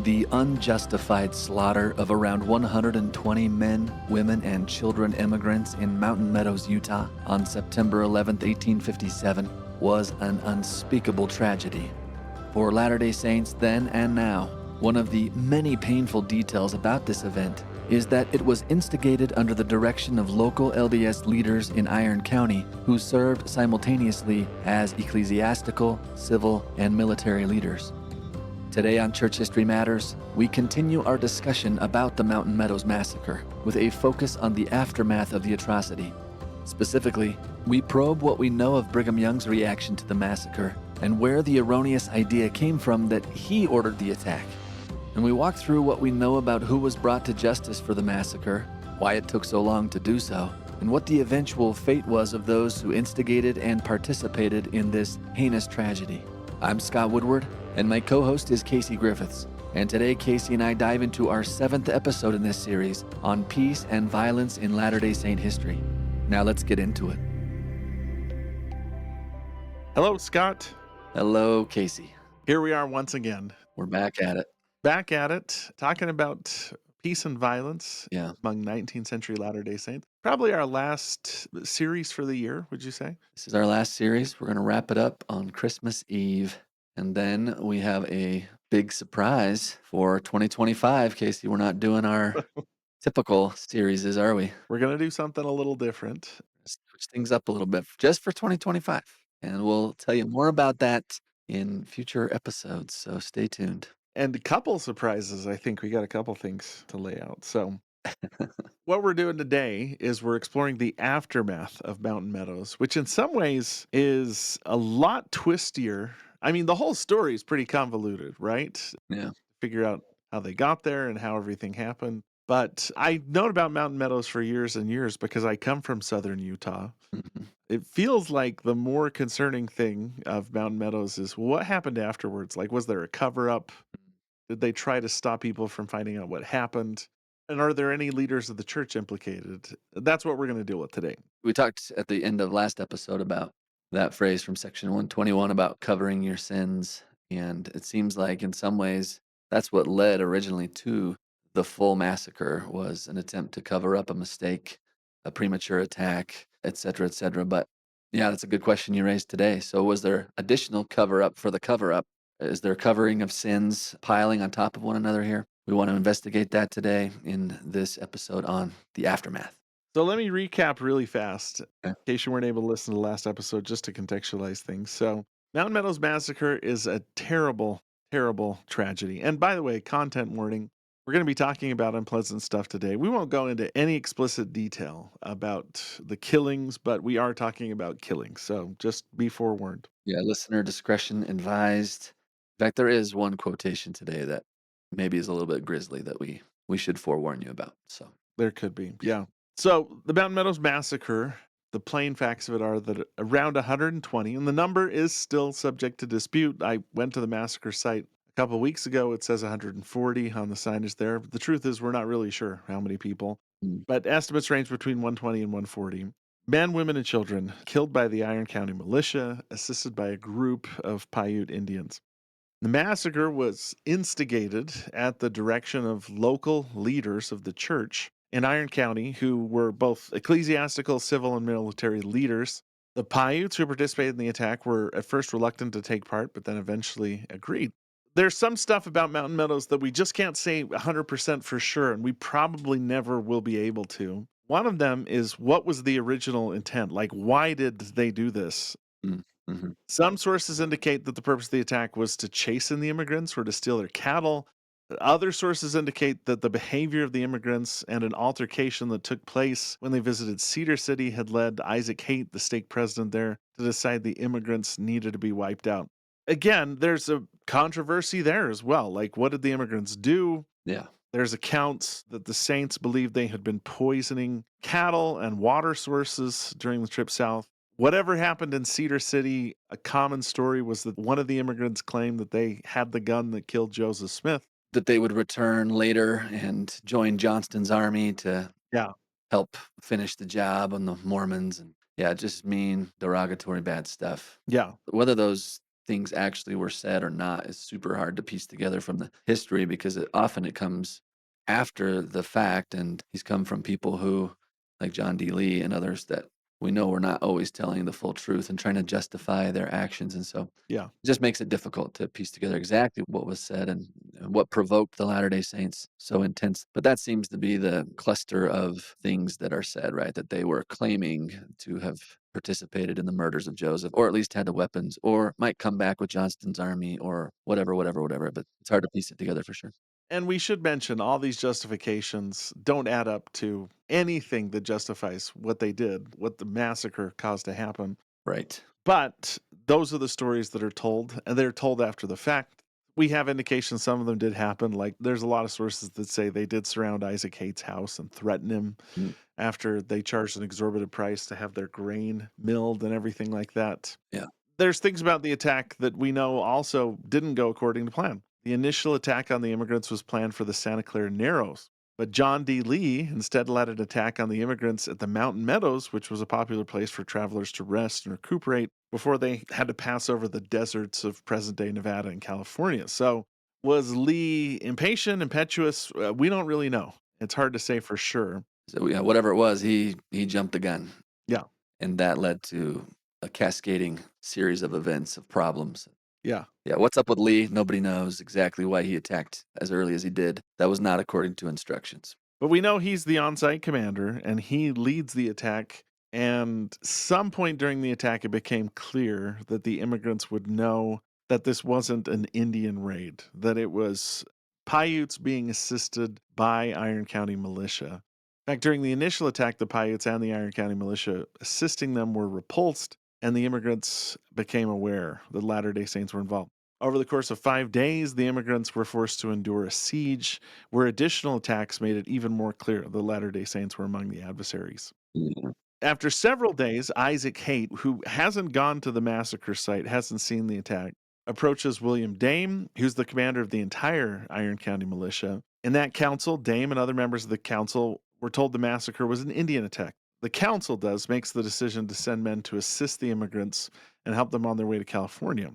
the unjustified slaughter of around 120 men, women, and children immigrants in Mountain Meadows, Utah on September 11, 1857 was an unspeakable tragedy. For Latter-day Saints then and now, one of the many painful details about this event is that it was instigated under the direction of local LDS leaders in Iron County who served simultaneously as ecclesiastical, civil, and military leaders. Today on Church History Matters, we continue our discussion about the Mountain Meadows Massacre with a focus on the aftermath of the atrocity. Specifically, we probe what we know of Brigham Young's reaction to the massacre and where the erroneous idea came from that he ordered the attack. And we walk through what we know about who was brought to justice for the massacre, why it took so long to do so, and what the eventual fate was of those who instigated and participated in this heinous tragedy. I'm Scott Woodward, and my co-host is Casey Griffiths. And today, Casey and I dive into our 7th episode in this series on peace and violence in Latter-day Saint history. Now let's get into it. Hello, Scott. Hello, Casey. Here we are once again. We're back at it. Back at it, talking about peace and violence among 19th century Latter-day Saints. Probably our last series for the year, would you say? This is our last series. We're going to wrap it up on Christmas Eve. And then we have a big surprise for 2025. Casey, we're not doing our typical series, are we? We're going to do something a little different. Switch things up a little bit just for 2025. And we'll tell you more about that in future episodes. So stay tuned. And a couple surprises. I think we got a couple things to lay out. So what we're doing today is we're exploring the aftermath of Mountain Meadows, which in some ways is a lot twistier. I mean, the whole story is pretty convoluted, right? Yeah. Figure out how they got there and how everything happened. But I known about Mountain Meadows for years and years because I come from southern Utah. Mm-hmm. It feels like the more concerning thing of Mountain Meadows is what happened afterwards. Like, was there a cover-up? Did they try to stop people from finding out what happened? And are there any leaders of the church implicated? That's what we're going to deal with today. We talked at the end of last episode about that phrase from section 121 about covering your sins. And it seems like in some ways that's what led originally to the full massacre, was an attempt to cover up a mistake, a premature attack, et cetera, et cetera. But yeah, that's a good question you raised today. So was there additional cover up for the cover up? Is there covering of sins piling on top of one another here? We want to investigate that today in this episode on the aftermath. So let me recap really fast, Okay. in case you weren't able to listen to the last episode, just to contextualize things. So Mountain Meadows Massacre is a terrible, terrible tragedy. And by the way, content warning, we're going to be talking about unpleasant stuff today. We won't go into any explicit detail about the killings, but we are talking about killings. So just be forewarned. Yeah, listener discretion advised. In fact, there is one quotation today that maybe is a little bit grisly that we should forewarn you about. So there could be, yeah. So the Mountain Meadows Massacre, the plain facts of it are that around 120, and the number is still subject to dispute. I went to the massacre site a couple of weeks ago. It says 140 on the signage there. But the truth is we're not really sure how many people, but estimates range between 120 and 140. Men, women, and children killed by the Iron County militia, assisted by a group of Paiute Indians. The massacre was instigated at the direction of local leaders of the church in Iron County, who were both ecclesiastical, civil, and military leaders. The Paiutes who participated in the attack were at first reluctant to take part, but then eventually agreed. There's some stuff about Mountain Meadows that we just can't say 100% for sure, and we probably never will be able to. One of them is, what was the original intent? Like, why did they do this? mm-hmm. Some sources indicate that the purpose of the attack was to chase in the immigrants or to steal their cattle. Other sources indicate that the behavior of the immigrants and an altercation that took place when they visited Cedar City had led Isaac Haight, the stake president there, to decide the immigrants needed to be wiped out. Again, there's a controversy there as well. Like, what did the immigrants do? Yeah. There's accounts that the Saints believed they had been poisoning cattle and water sources during the trip south. Whatever happened in Cedar City, a common story was that one of the immigrants claimed that they had the gun that killed Joseph Smith. That they would return later and join Johnston's army to help finish the job on the Mormons. And just mean, derogatory, bad stuff. Yeah. Whether those things actually were said or not is super hard to piece together from the history because it comes after the fact, and he's come from people who, like John D. Lee and others, that we know were not always telling the full truth and trying to justify their actions, and so Yeah. it just makes it difficult to piece together exactly what was said and what provoked the Latter-day Saints so intense. But that seems to be the cluster of things that are said, right? That they were claiming to have participated in the murders of Joseph, or at least had the weapons, or might come back with Johnston's army, or whatever, whatever, whatever. But it's hard to piece it together for sure. And we should mention all these justifications don't add up to anything that justifies what they did, what the massacre caused to happen. Right. But those are the stories that are told, and they're told after the fact. We have indications some of them did happen. Like there's a lot of sources that say they did surround Isaac Hate's house and threaten him Mm, after they charged an exorbitant price to have their grain milled and everything like that. yeah. There's things about the attack that we know also didn't go according to plan. The initial attack on the immigrants was planned for the Santa Clara Narrows, but John D. Lee instead led an attack on the immigrants at the Mountain Meadows, which was a popular place for travelers to rest and recuperate before they had to pass over the deserts of present day Nevada and California. So, was Lee impatient, impetuous? We don't really know. It's hard to say for sure. So yeah, whatever it was, he jumped the gun, Yeah, and that led to a cascading series of events of problems. yeah. Yeah, what's up with Lee? Nobody knows exactly why he attacked as early as he did. That was not according to instructions. But we know he's the on-site commander and he leads the attack. And some point during the attack, it became clear that the immigrants would know that this wasn't an Indian raid, that it was Paiutes being assisted by Iron County militia. In fact, during the initial attack, the Paiutes and the Iron County militia assisting them were repulsed, and the immigrants became aware that Latter day Saints were involved. Over the course of 5 days, the immigrants were forced to endure a siege where additional attacks made it even more clear the Latter day Saints were among the adversaries. Yeah. After several days, Isaac Haight, who hasn't gone to the massacre site, hasn't seen the attack, approaches William Dame, who's the commander of the entire Iron County militia. In that council, Dame and other members of the council were told the massacre was an Indian attack. The council makes the decision to send men to assist the immigrants and help them on their way to California.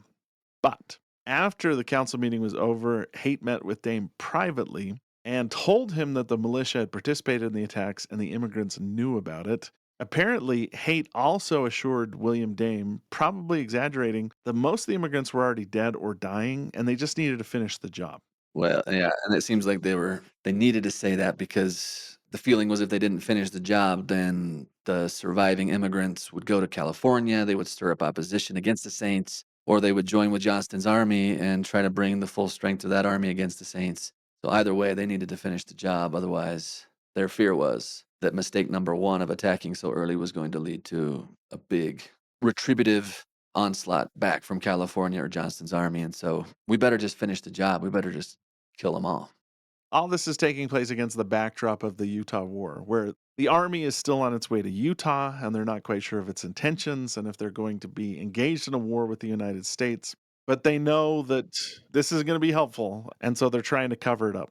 But after the council meeting was over, Haight met with Dame privately and told him that the militia had participated in the attacks and the immigrants knew about it. Apparently, Haight also assured William Dame, probably exaggerating, that most of the immigrants were already dead or dying and they just needed to finish the job. Well, yeah, and it seems like they needed to say that because the feeling was if they didn't finish the job, then the surviving immigrants would go to California, they would stir up opposition against the Saints, or they would join with Johnston's army and try to bring the full strength of that army against the Saints. So either way, they needed to finish the job. Otherwise, their fear was that mistake number one of attacking so early was going to lead to a big retributive onslaught back from California or Johnston's army. And so we better just finish the job. We better just kill them all. All this is taking place against the backdrop of the Utah War, where the army is still on its way to Utah and they're not quite sure of its intentions and if they're going to be engaged in a war with the United States. But they know that this is going to be helpful, and so they're trying to cover it up.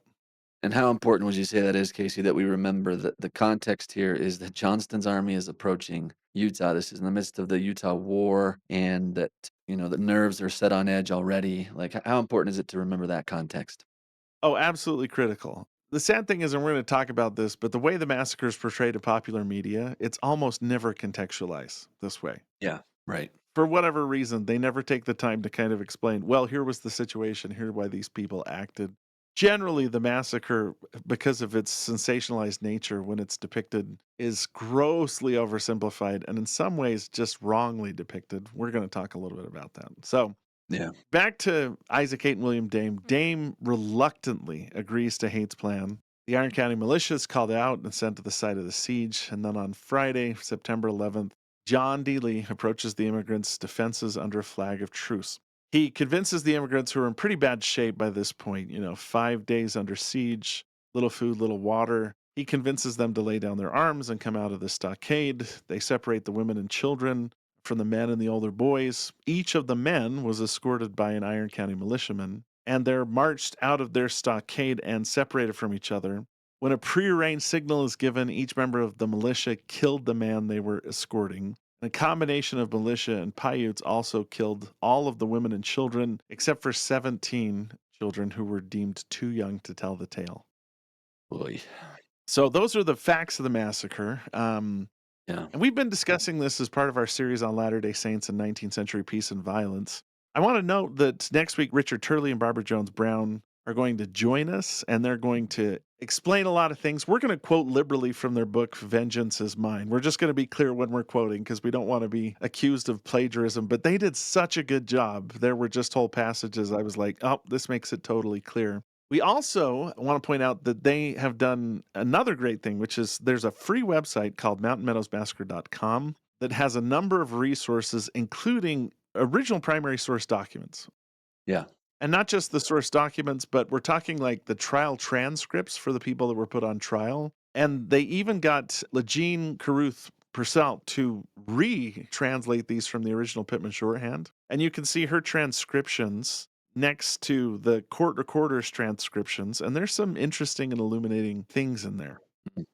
And how important would you say that is, Casey, that we remember that the context here is that Johnston's army is approaching Utah. This is in the midst of the Utah war, and that, the nerves are set on edge already. Like, how important is it to remember that context? Oh, absolutely critical. The sad thing is, and we're going to talk about this, but the way the massacre is portrayed in popular media, it's almost never contextualized this way. Yeah, right. For whatever reason, they never take the time to kind of explain, well, here was the situation, here why these people acted. Generally, the massacre, because of its sensationalized nature when it's depicted, is grossly oversimplified and in some ways just wrongly depicted. We're going to talk a little bit about that. So, Yeah. back to Isaac Haight and William Dame. Dame reluctantly agrees to Haight's plan. The Iron County militia is called out and sent to the site of the siege. And then on Friday, September 11th, John D. Lee approaches the immigrants' defenses under a flag of truce. He convinces the immigrants, who are in pretty bad shape by this point, 5 days under siege, little food, little water. He convinces them to lay down their arms and come out of the stockade. They separate the women and children from the men and the older boys. Each of the men was escorted by an Iron County militiaman, and they're marched out of their stockade and separated from each other. When a prearranged signal is given, each member of the militia killed the man they were escorting. A combination of militia and Paiutes also killed all of the women and children, except for 17 children who were deemed too young to tell the tale. Boy. So those are the facts of the massacre. Yeah. And we've been discussing this as part of our series on Latter-day Saints and 19th century peace and violence. I want to note that next week, Richard Turley and Barbara Jones Brown are going to join us, and they're going to explain a lot of things. We're going to quote liberally from their book, Vengeance is Mine. We're just going to be clear when we're quoting because we don't want to be accused of plagiarism, but they did such a good job. There were just whole passages I was like, oh, this makes it totally clear. We also want to point out that they have done another great thing, which is there's a free website called mountainmeadowsmassacre.com that has a number of resources, including original primary source documents. Yeah. And not just the source documents, but we're talking like the trial transcripts for the people that were put on trial. And they even got Legine Caruth Purcell to re-translate these from the original Pittman shorthand. And you can see her transcriptions next to the court recorder's transcriptions. And there's some interesting and illuminating things in there. Mhm.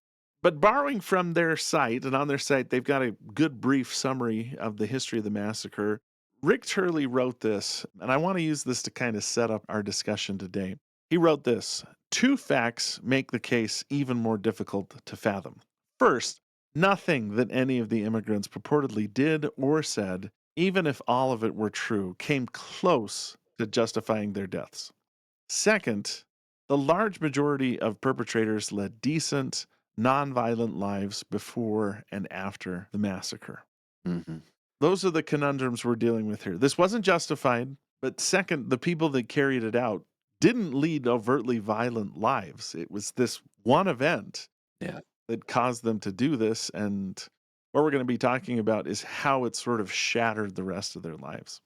But borrowing from their site, and on their site, they've got a good brief summary of the history of the massacre. Rick Turley wrote this, and I want to use this to kind of set up our discussion today. He wrote this: two facts make the case even more difficult to fathom. First, nothing that any of the immigrants purportedly did or said, even if all of it were true, came close to justifying their deaths. Second, the large majority of perpetrators led decent, nonviolent lives before and after the massacre. Mm-hmm. Those are the conundrums we're dealing with here. This wasn't justified, but second, the people that carried it out didn't lead overtly violent lives. It was this one event Yeah. that caused them to do this. And what we're going to be talking about is how it sort of shattered the rest of their lives.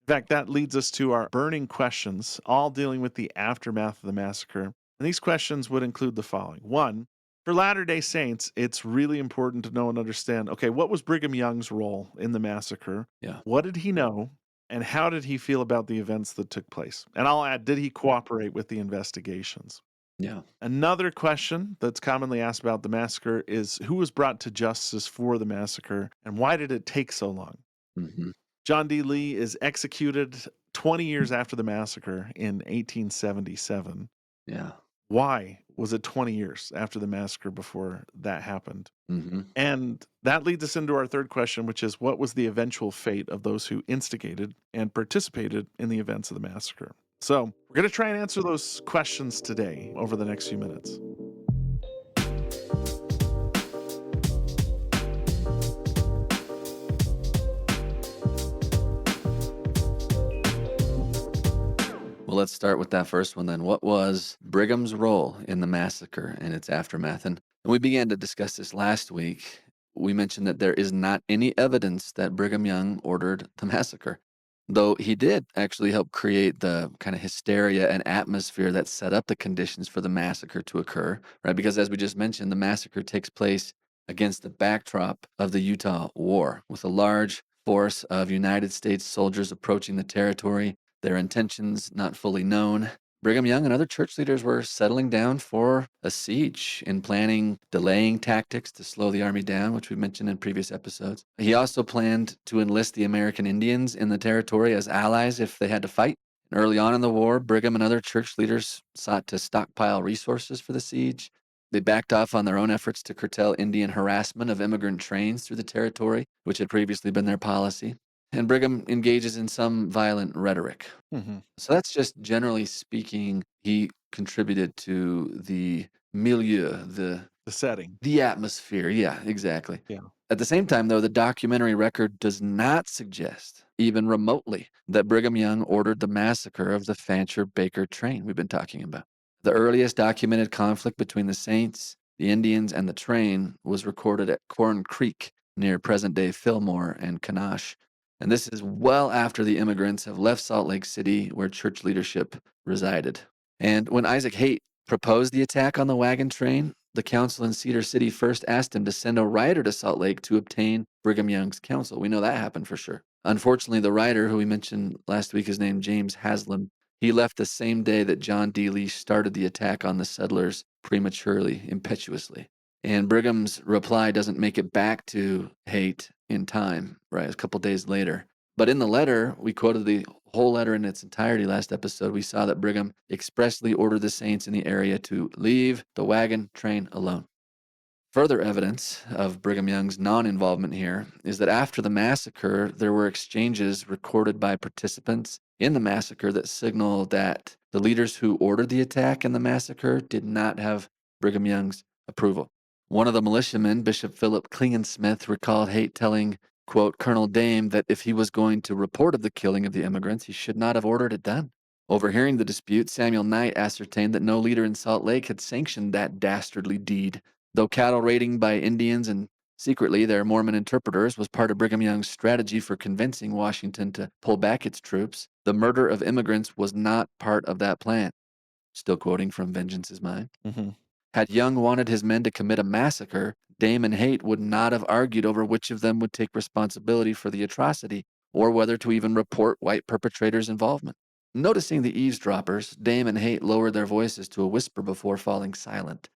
In fact, that leads us to our burning questions, all dealing with the aftermath of the massacre. And these questions would include the following. One, for Latter-day Saints, it's really important to know and understand, okay, what was Brigham Young's role in the massacre? Yeah. What did he know? And how did he feel about the events that took place? And I'll add, did he cooperate with the investigations? Yeah. Another question that's commonly asked about the massacre is who was brought to justice for the massacre and why did it take so long? Mm-hmm. John D. Lee is executed 20 years after the massacre in 1877. Yeah. Why was it 20 years after the massacre before that happened? Mm-hmm. And that leads us into our third question, which is what was the eventual fate of those who instigated and participated in the events of the massacre? So we're going to try and answer those questions today over the next few minutes. Well, let's start with that first one then. What was Brigham's role in the massacre and its aftermath? And we began to discuss this last week. We mentioned that there is not any evidence that Brigham Young ordered the massacre, though he did actually help create the kind of hysteria and atmosphere that set up the conditions for the massacre to occur, right? Because as we just mentioned, the massacre takes place against the backdrop of the Utah War, with a large force of United States soldiers approaching the territory, their intentions not fully known. Brigham Young and other church leaders were settling down for a siege and planning delaying tactics to slow the army down, which we mentioned in previous episodes. He also planned to enlist the American Indians in the territory as allies if they had to fight. And early on in the war, Brigham and other church leaders sought to stockpile resources for the siege. They backed off on their own efforts to curtail Indian harassment of immigrant trains through the territory, which had previously been their policy. And Brigham engages in some violent rhetoric. Mm-hmm. So that's just generally speaking, he contributed to the milieu, The setting. the atmosphere. Yeah, exactly. Yeah. At the same time, though, the documentary record does not suggest, even remotely, that Brigham Young ordered the massacre of the Fancher Baker train we've been talking about. The earliest documented conflict between the Saints, the Indians, and the train was recorded at Corn Creek near present day Fillmore and Kanash. And this is well after the immigrants have left Salt Lake City, where church leadership resided. And when Isaac Haight proposed the attack on the wagon train, the council in Cedar City first asked him to send a writer to Salt Lake to obtain Brigham Young's counsel. We know that happened for sure. Unfortunately, the writer, who we mentioned last week, is named James Haslam. He left the same day that John D. Lee started the attack on the settlers prematurely, impetuously. And Brigham's reply doesn't make it back to Haight in time, right? A couple days later. But in the letter, we quoted the whole letter in its entirety last episode. We saw that Brigham expressly ordered the saints in the area to leave the wagon train alone. Further evidence of Brigham Young's non-involvement here is that after the massacre, there were exchanges recorded by participants in the massacre that signaled that the leaders who ordered the attack and the massacre did not have Brigham Young's approval. One of the militiamen, Bishop Philip Klingensmith, recalled Haight telling, quote, Colonel Dame that if he was going to report of the killing of the immigrants, he should not have ordered it done. Overhearing the dispute, Samuel Knight ascertained that no leader in Salt Lake had sanctioned that dastardly deed. Though cattle raiding by Indians and secretly their Mormon interpreters was part of Brigham Young's strategy for convincing Washington to pull back its troops, the murder of immigrants was not part of that plan. Still quoting from Vengeance is Mine. Mm-hmm. Had Young wanted his men to commit a massacre, Dame and Haight would not have argued over which of them would take responsibility for the atrocity, or whether to even report white perpetrators' involvement. Noticing the eavesdroppers, Dame and Haight lowered their voices to a whisper before falling silent.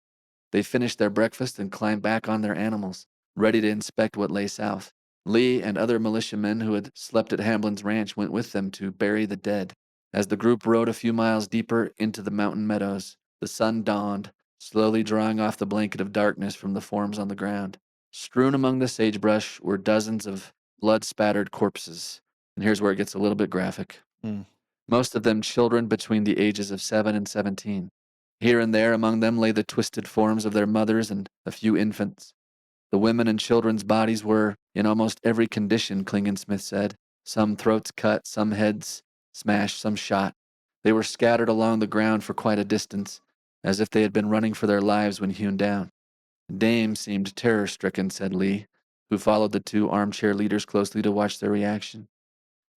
They finished their breakfast and climbed back on their animals, ready to inspect what lay south. Lee and other militiamen who had slept at Hamblin's ranch went with them to bury the dead. As the group rode a few miles deeper into the mountain meadows, the sun dawned, slowly drawing off the blanket of darkness from the forms on the ground. Strewn among the sagebrush were dozens of blood-spattered corpses. And here's where it gets a little bit graphic. Most of them children between the ages of 7 and 17. Here and there among them lay the twisted forms of their mothers and a few infants. The women and children's bodies were in almost every condition, Klingensmith said. Some throats cut, some heads smashed, some shot. They were scattered along the ground for quite a distance, as if they had been running for their lives when hewn down. Dame seemed terror-stricken, said Lee, who followed the two armchair leaders closely to watch their reaction.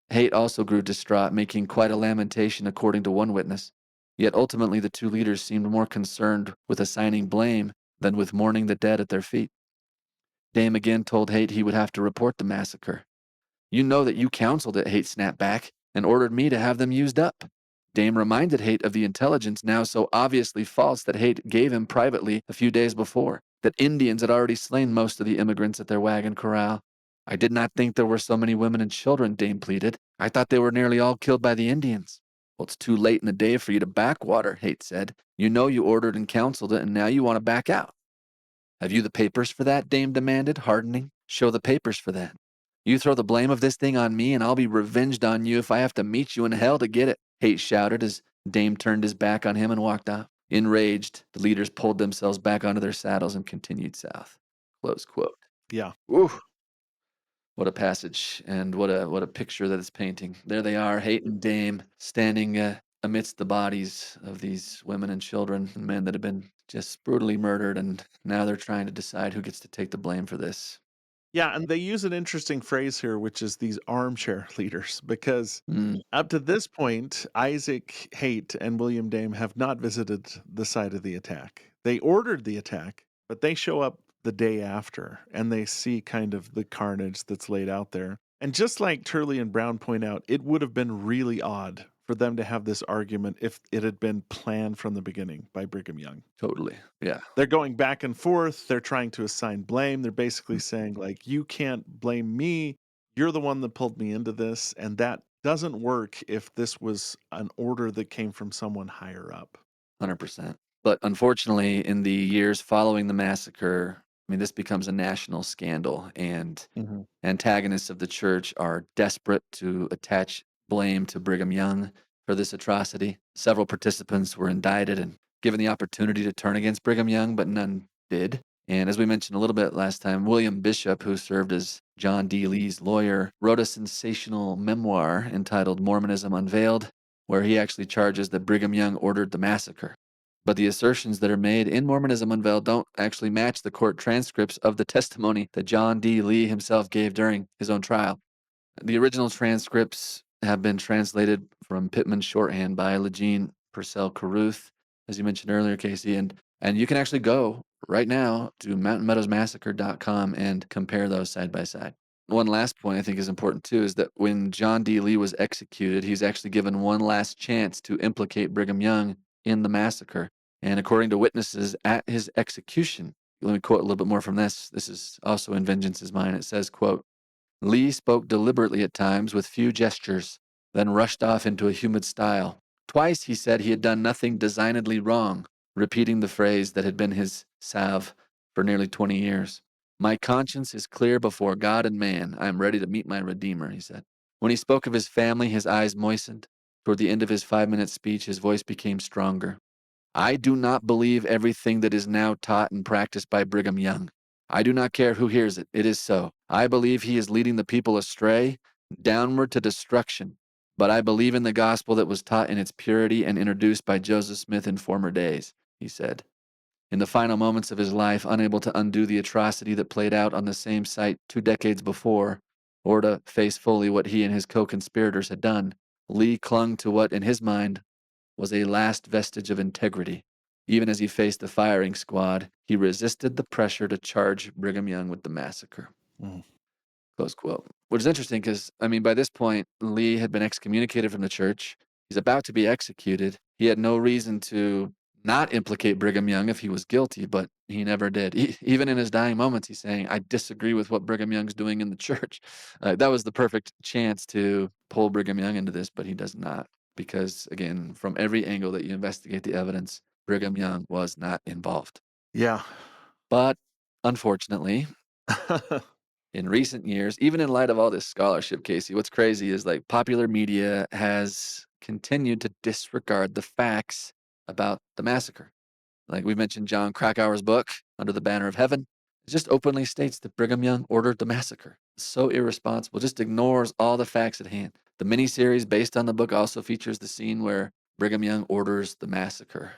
Haight also grew distraught, making quite a lamentation according to one witness. Yet ultimately the two leaders seemed more concerned with assigning blame than with mourning the dead at their feet. Dame again told Haight he would have to report the massacre. You know that you counseled it, Haight snapped back, and ordered me to have them used up. Dame reminded Haight of the intelligence now so obviously false that Haight gave him privately a few days before, that Indians had already slain most of the immigrants at their wagon corral. I did not think there were so many women and children, Dame pleaded. I thought they were nearly all killed by the Indians. Well, it's too late in the day for you to backwater, Haight said. You know you ordered and counseled it, and now you want to back out. Have you the papers for that? Dame demanded, hardening. Show the papers for that. You throw the blame of this thing on me, and I'll be revenged on you if I have to meet you in hell to get it, Haight shouted as Dame turned his back on him and walked off. Enraged, the leaders pulled themselves back onto their saddles and continued south. Close quote. Yeah. Ooh. What a passage, and what a picture that it's painting. There they are, Haight and Dame, standing amidst the bodies of these women and children and men that have been just brutally murdered, and now they're trying to decide who gets to take the blame for this. Yeah, and they use an interesting phrase here, which is these armchair leaders, because Mm, up to this point, Isaac Haight and William Dame have not visited the site of the attack. They ordered the attack, but they show up the day after and they see kind of the carnage that's laid out there. And just like Turley and Brown point out, it would have been really odd for them to have this argument if it had been planned from the beginning by Brigham Young. totally. Yeah. They're going back and forth. They're trying to assign blame. They're basically saying, like, you can't blame me. You're the one that pulled me into this. And that doesn't work if this was an order that came from someone higher up. 100%. But unfortunately, in the years following the massacre, I mean, this becomes a national scandal, and antagonists of the church are desperate to attach blame to Brigham Young for this atrocity. Several participants were indicted and given the opportunity to turn against Brigham Young, but none did. And as we mentioned a little bit last time, William Bishop, who served as John D. Lee's lawyer, wrote a sensational memoir entitled Mormonism Unveiled, where he actually charges that Brigham Young ordered the massacre. But the assertions that are made in Mormonism Unveiled don't actually match the court transcripts of the testimony that John D. Lee himself gave during his own trial. The original transcripts have been translated from Pittman's shorthand by Legene Purcell Carruth, as you mentioned earlier, Casey, and you can actually go right now to mountainmeadowsmassacre.com and compare those side by side. One last point I think is important too is that when John D. Lee was executed, he's actually given one last chance to implicate Brigham Young in the massacre. And according to witnesses at his execution, let me quote a little bit more from this. This is also in Vengeance is Mine. It says, quote, Lee spoke deliberately at times with few gestures, then rushed off into a humid style. Twice he said he had done nothing designedly wrong, repeating the phrase that had been his salve for nearly 20 years. My conscience is clear before God and man. I am ready to meet my Redeemer, he said. When he spoke of his family, his eyes moistened. Toward the end of his 5 minute speech, his voice became stronger. I do not believe everything that is now taught and practiced by Brigham Young. I do not care who hears it. It is so. I believe he is leading the people astray, downward to destruction. But I believe in the gospel that was taught in its purity and introduced by Joseph Smith in former days, he said. In the final moments of his life, unable to undo the atrocity that played out on the same site 2 decades before, or to face fully what he and his co conspirators had done, Lee clung to what, in his mind, was a last vestige of integrity. Even as he faced the firing squad, he resisted the pressure to charge Brigham Young with the massacre. Mm. Close quote. Which is interesting because, I mean, by this point, Lee had been excommunicated from the church. He's about to be executed. He had no reason to not implicate Brigham Young if he was guilty, but he never did. Even in his dying moments, he's saying, I disagree with what Brigham Young's doing in the church. That was the perfect chance to pull Brigham Young into this, but he does not. Because, again, from every angle that you investigate the evidence, Brigham Young was not involved. Yeah. But unfortunately, in recent years, even in light of all this scholarship, Casey, what's crazy is like popular media has continued to disregard the facts about the massacre. Like we mentioned, John Krakauer's book, Under the Banner of Heaven, it just openly states that Brigham Young ordered the massacre. So irresponsible, just ignores all the facts at hand. The miniseries based on the book also features the scene where Brigham Young orders the massacre.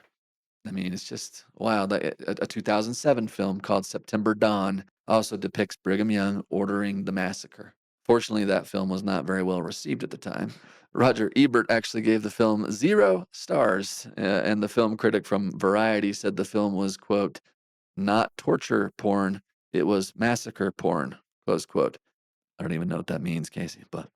I mean, it's just wild. A 2007 film called September Dawn also depicts Brigham Young ordering the massacre. Fortunately, that film was not very well received at the time. Roger Ebert actually gave the film 0 stars, and the film critic from Variety said the film was, quote, not torture porn, it was massacre porn, close quote. I don't even know what that means, Casey, but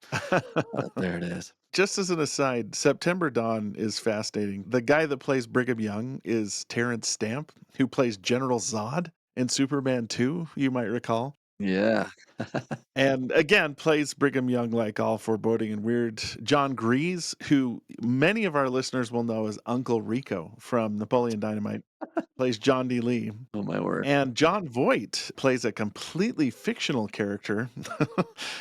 there it is. Just as an aside, September Dawn is fascinating. The guy that plays Brigham Young is Terrence Stamp, who plays General Zod in Superman 2, you might recall. Yeah. And again, plays Brigham Young like all foreboding and weird. John Grease, who many of our listeners will know as Uncle Rico from Napoleon Dynamite, plays John D. Lee. Oh, my word. And John Voight plays a completely fictional character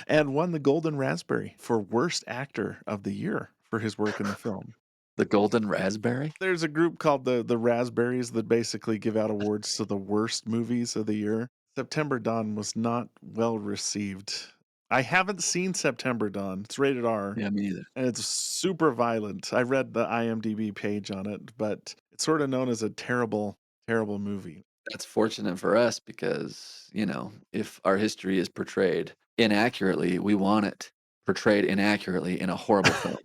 and won the Golden Raspberry for Worst Actor of the Year for his work in the film. The Golden Raspberry? There's a group called the Raspberries that basically give out awards to the worst movies of the year. September Dawn was not well received. I haven't seen September Dawn. It's rated R. Yeah, me either. And it's super violent. I read the IMDb page on it, but it's sort of known as a terrible, terrible movie. That's fortunate for us because, if our history is portrayed inaccurately, we want it portrayed inaccurately in a horrible film.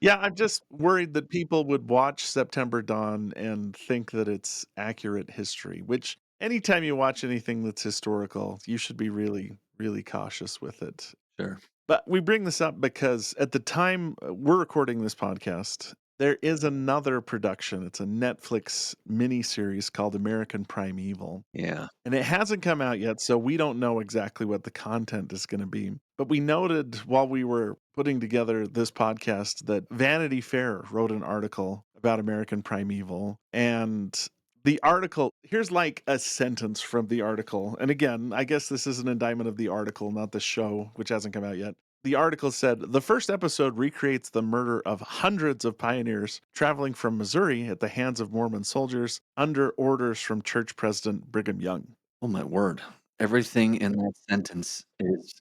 Yeah, I'm just worried that people would watch September Dawn and think that it's accurate history, which anytime you watch anything that's historical, you should be really, really cautious with it. Sure. But we bring this up because at the time we're recording this podcast, there is another production. It's a Netflix miniseries called American Primeval. Yeah. And it hasn't come out yet, so we don't know exactly what the content is going to be. But we noted while we were putting together this podcast that Vanity Fair wrote an article about American Primeval. And the article, here's like a sentence from the article. And again, I guess this is an indictment of the article, not the show, which hasn't come out yet. The article said the first episode recreates the murder of hundreds of pioneers traveling from Missouri at the hands of Mormon soldiers under orders from church president Brigham Young. Oh, my word. Everything in that sentence is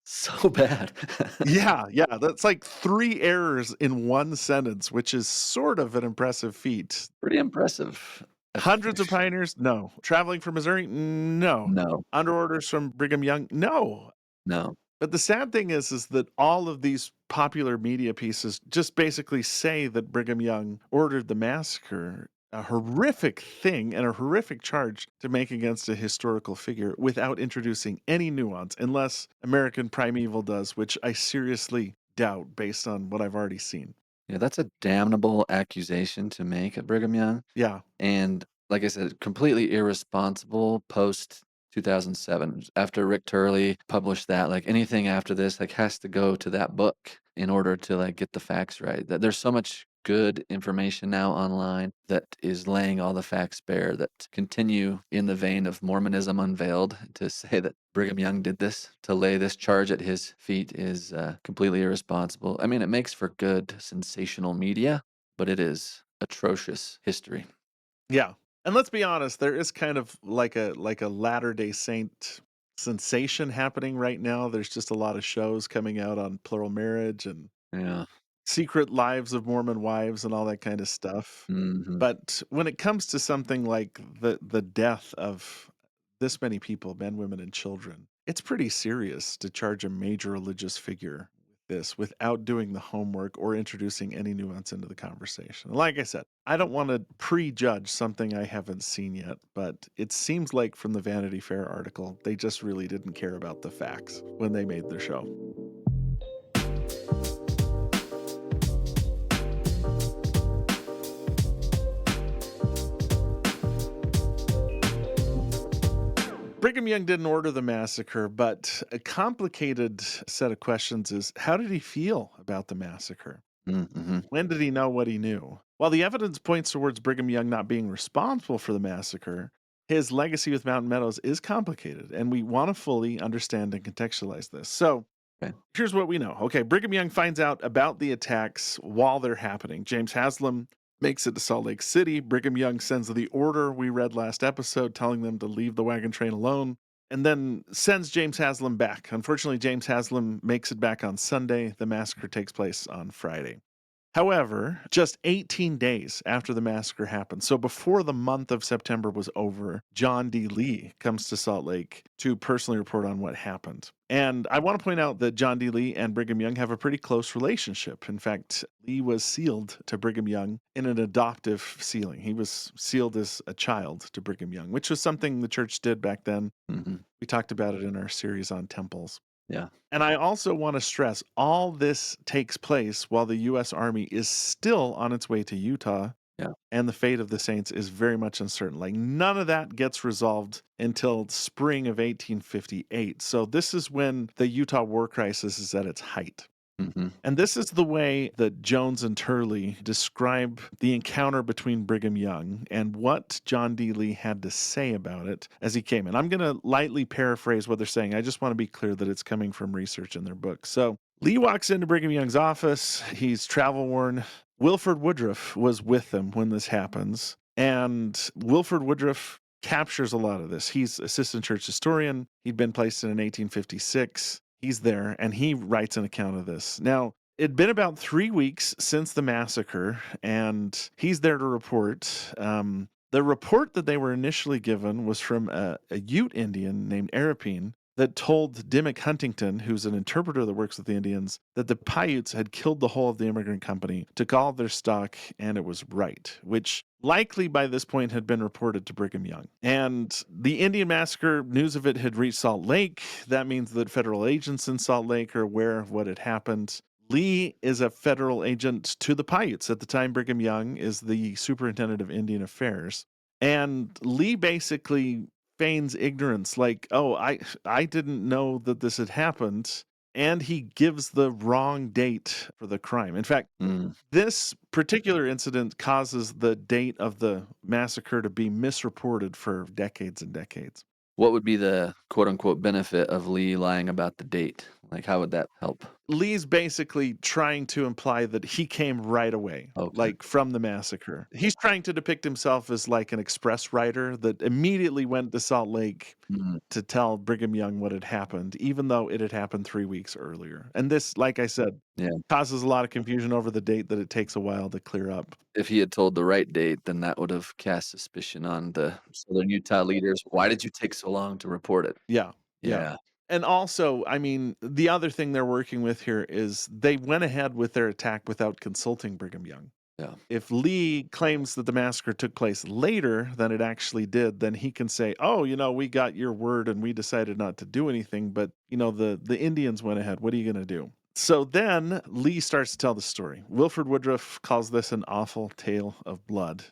so bad. Yeah, that's like 3 errors in one sentence, which is sort of an impressive feat. Pretty impressive. Hundreds of pioneers? No. Traveling from Missouri? No. No, Under orders from Brigham Young? No. no. But the sad thing is that all of these popular media pieces just basically say that Brigham Young ordered the massacre, a horrific thing and a horrific charge to make against a historical figure without introducing any nuance, unless American Primeval does, which I seriously doubt based on what I've already seen. Yeah, that's a damnable accusation to make at Brigham Young. Yeah. And like I said, completely irresponsible post 2007. After Rick Turley published that, like, anything after this, like, has to go to that book in order to, like, get the facts right. That there's so much good information now online that is laying all the facts bare that continue in the vein of Mormonism Unveiled. To say that Brigham Young did this, to lay this charge at his feet is completely irresponsible. I mean, it makes for good, sensational media, but it is atrocious history. Yeah. And let's be honest, there is kind of like a Latter-day Saint sensation happening right now. There's just a lot of shows coming out on plural marriage and Yeah. secret lives of Mormon wives and all that kind of stuff. Mhm. But when it comes to something like the death of this many people, men, women, and children, it's pretty serious to charge a major religious figure with this without doing the homework or introducing any nuance into the conversation. Like I said, I don't want to prejudge something I haven't seen yet, but it seems like from the Vanity Fair article, they just really didn't care about the facts when they made their show. Brigham Young didn't order the massacre, but a complicated set of questions is how did he feel about the massacre? Mhm. When did he know what he knew? While the evidence points towards Brigham Young not being responsible for the massacre, his legacy with Mountain Meadows is complicated, and we want to fully understand and contextualize this. So, Okay. here's what we know. Okay, Brigham Young finds out about the attacks while they're happening. James Haslam makes it to Salt Lake City. Brigham Young sends the order we read last episode telling them to leave the wagon train alone and then sends James Haslam back. Unfortunately, James Haslam makes it back on Sunday. The massacre takes place on Friday. However, just 18 days after the massacre happened, so before the month of September was over, John D. Lee comes to Salt Lake to personally report on what happened. And I want to point out that John D. Lee and Brigham Young have a pretty close relationship. In fact, Lee was sealed to Brigham Young in an adoptive sealing. He was sealed as a child to Brigham Young, which was something the church did back then. Mhm. We talked about it in our series on temples. Yeah. And I also want to stress all this takes place while the U.S. Army is still on its way to Utah, Yeah. and the fate of the Saints is very much uncertain. Like, none of that gets resolved until spring of 1858. So, this is when the Utah war crisis is at its height. Mhm. And this is the way that Jones and Turley describe the encounter between Brigham Young and what John D. Lee had to say about it as he came in. I'm going to lightly paraphrase what they're saying. I just want to be clear that it's coming from research in their book. So Lee walks into Brigham Young's office. He's travel worn. Wilford Woodruff was with them when this happens. And Wilford Woodruff captures a lot of this. He's assistant church historian. He'd been placed in 1856. He's there and he writes an account of this. Now, it'd been about 3 weeks since the massacre, and he's there to report. The report that they were initially given was from a Ute Indian named Arapine that told Dimmick Huntington, who's an interpreter that works with the Indians, that the Paiutes had killed the whole of the immigrant company, took all of their stock, and it was right, which likely by this point had been reported to Brigham Young. And the Indian massacre, news of it had reached Salt Lake. That means that federal agents in Salt Lake are aware of what had happened. Lee is a federal agent to the Paiutes. At the time, Brigham Young is the superintendent of Indian Affairs. And Lee basically feigns ignorance, like, oh, I didn't know that this had happened. And he gives the wrong date for the crime. In fact, Mm. this particular incident causes the date of the massacre to be misreported for decades and decades. What would be the quote unquote benefit of Lee lying about the date? Like, how would that help? Lee's basically trying to imply that he came right away, Okay. like from the massacre. He's trying to depict himself as like an express writer that immediately went to Salt Lake Mm. to tell Brigham Young what had happened, even though it had happened 3 weeks earlier. And this, like I said, Yeah. causes a lot of confusion over the date that it takes a while to clear up. If he had told the right date, then that would have cast suspicion on the Southern Utah leaders. Why did you take so long to report it? Yeah, yeah. Yeah. And also, I mean, the other thing they're working with here is they went ahead with their attack without consulting Brigham Young. Yeah. If Lee claims that the massacre took place later than it actually did, then he can say, "Oh, we got your word and we decided not to do anything, but the Indians went ahead. What are you going to do?" So then Lee starts to tell the story. Wilford Woodruff calls this an awful tale of blood.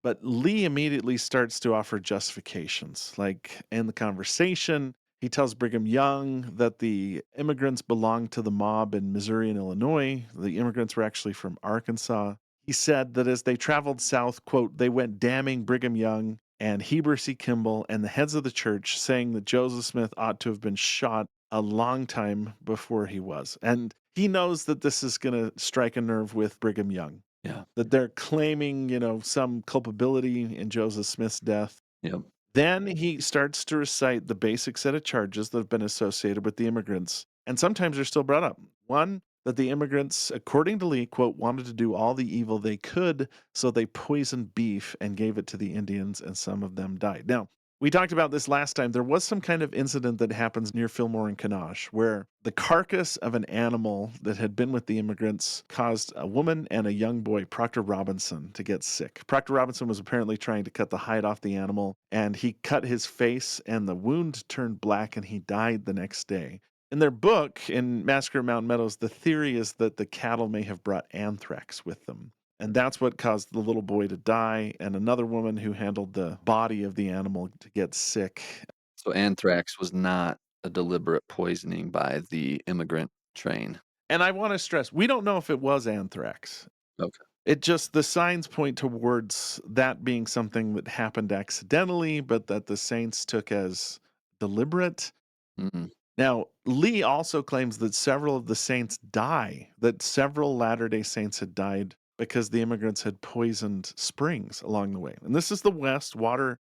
But Lee immediately starts to offer justifications. Like in the conversation, he tells Brigham Young that the immigrants belonged to the mob in Missouri and Illinois. The immigrants were actually from Arkansas. He said that as they traveled south, quote, they went damning Brigham Young and Heber C. Kimball and the heads of the church, saying that Joseph Smith ought to have been shot a long time before he was. And he knows that this is going to strike a nerve with Brigham Young, Yeah. that they're claiming, some culpability in Joseph Smith's death. Yep. Then he starts to recite the basic set of charges that have been associated with the immigrants, and sometimes they're still brought up. One, that the immigrants, according to Lee, quote, wanted to do all the evil they could, so they poisoned beef and gave it to the Indians, and some of them died. Now, we talked about this last time. There was some kind of incident that happens near Fillmore and Kanosh where the carcass of an animal that had been with the immigrants caused a woman and a young boy, Proctor Robinson, to get sick. Proctor Robinson was apparently trying to cut the hide off the animal, and he cut his face, and the wound turned black, and he died the next day. In their book, in Massacre at Mountain Meadows, the theory is that the cattle may have brought anthrax with them. And that's what caused the little boy to die, and another woman who handled the body of the animal to get sick. So anthrax was not a deliberate poisoning by the immigrant train. And I want to stress, we don't know if it was anthrax. Okay. It just, the signs point towards that being something that happened accidentally, but that the saints took as deliberate. Mm. Now, Lee also claims that several of the saints die, that several Latter-day Saints had died because the immigrants had poisoned springs along the way. And this is the West.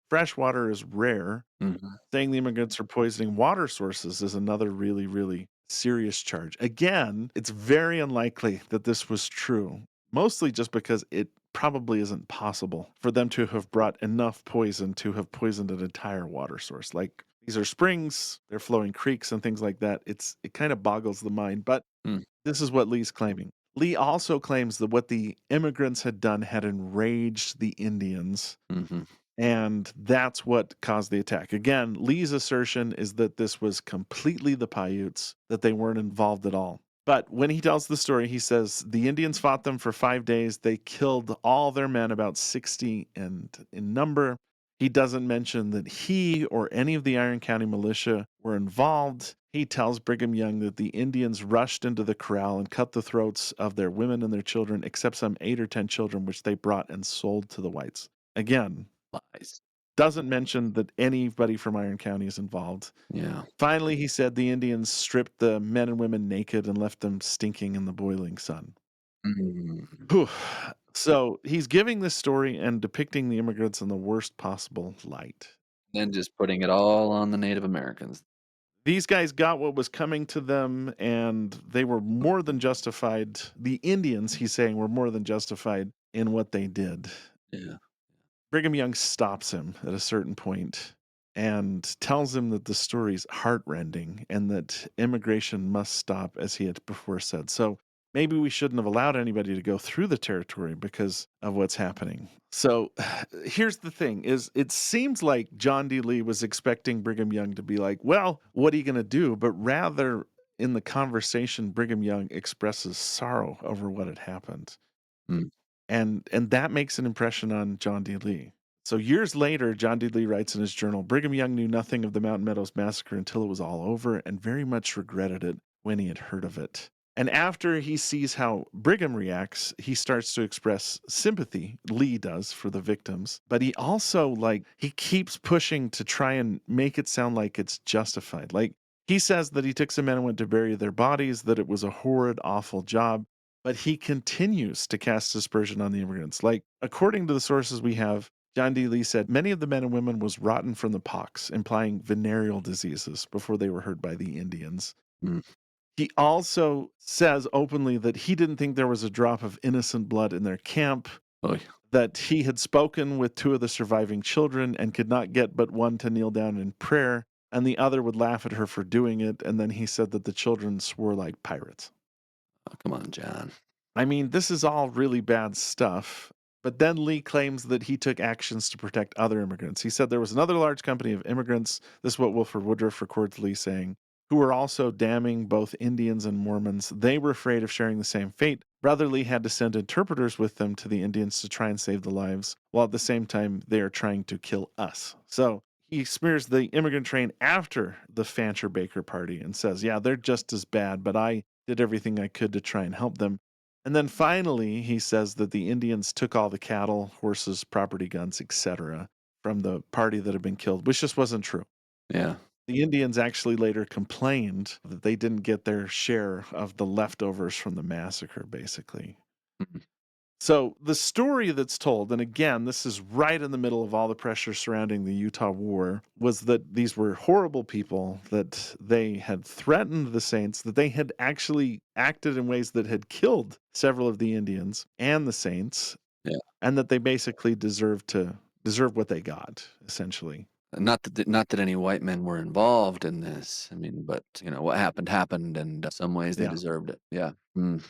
Fresh water is rare. Mhm. Saying the immigrants are poisoning water sources is another really, really serious charge. Again, it's very unlikely that this was true, mostly just because it probably isn't possible for them to have brought enough poison to have poisoned an entire water source. Like, these are springs, they're flowing creeks and things like that. It kind of boggles the mind, but Mm. this is what Lee's claiming. Lee also claims that what the immigrants had done had enraged the Indians, Mhm. and that's what caused the attack. Again, Lee's assertion is that this was completely the Paiutes, that they weren't involved at all. But when he tells the story, he says the Indians fought them for 5 days. They killed all their men, about 60 and in number. He doesn't mention that he or any of the Iron County militia were involved. He tells Brigham Young that the Indians rushed into the corral and cut the throats of their women and their children, except some 8 or 10 children, which they brought and sold to the whites. Again, Lies. doesn't mention that anybody from Iron County is involved. Yeah. Finally, he said the Indians stripped the men and women naked and left them stinking in the boiling sun. Mm. Whew. So he's giving this story and depicting the immigrants in the worst possible light. Then just putting it all on the Native Americans. These guys got what was coming to them, and they were more than justified. The Indians, he's saying, were more than justified in what they did. Yeah. Brigham Young stops him at a certain point and tells him that the story's heartrending and that immigration must stop, as he had before said. So maybe we shouldn't have allowed anybody to go through the territory because of what's happening. So here's the thing is it seems like John D. Lee was expecting Brigham Young to be like, well, what are you going to do? But rather in the conversation, Brigham Young expresses sorrow over what had happened. Mm. And that makes an impression on John D. Lee. So years later, John D. Lee writes in his journal, Brigham Young knew nothing of the Mountain Meadows Massacre until it was all over and very much regretted it when he had heard of it. And after he sees how Brigham reacts, he starts to express sympathy, Lee does, for the victims. But he also, he keeps pushing to try and make it sound like it's justified. Like, he says that he took some men and went to bury their bodies, that it was a horrid, awful job. But he continues to cast aspersion on the immigrants. Like, according to the sources we have, John D. Lee said many of the men and women was rotten from the pox, implying venereal diseases before they were hurt by the Indians. Mm. He also says openly that he didn't think there was a drop of innocent blood in their camp, Oy. that he had spoken with 2 of the surviving children and could not get but one to kneel down in prayer, and the other would laugh at her for doing it, and then he said that the children swore like pirates. Oh, come on, John. I mean, this is all really bad stuff. But then Lee claims that he took actions to protect other immigrants. He said there was another large company of immigrants, this is what Wilford Woodruff records Lee saying, who were also damning both Indians and Mormons. They were afraid of sharing the same fate, Brother Lee had to send interpreters with them to the Indians to try and save the lives, while at the same time they are trying to kill us. So he smears the immigrant train after the Fancher Baker party and says, yeah, they're just as bad, but I did everything I could to try and help them. And then finally, he says that the Indians took all the cattle, horses, property, guns, etc., from the party that had been killed, which just wasn't true. Yeah. The Indians actually later complained that they didn't get their share of the leftovers from the massacre, basically. Mhm. So the story that's told, and again, this is right in the middle of all the pressure surrounding the Utah War, was that these were horrible people, that they had threatened the saints, that they had actually acted in ways that had killed several of the Indians and the saints, Yeah. and that they basically deserve what they got, essentially. Not that any white men were involved in this. I mean, but, what happened, and some ways they Yeah. deserved it. Yeah. Mm.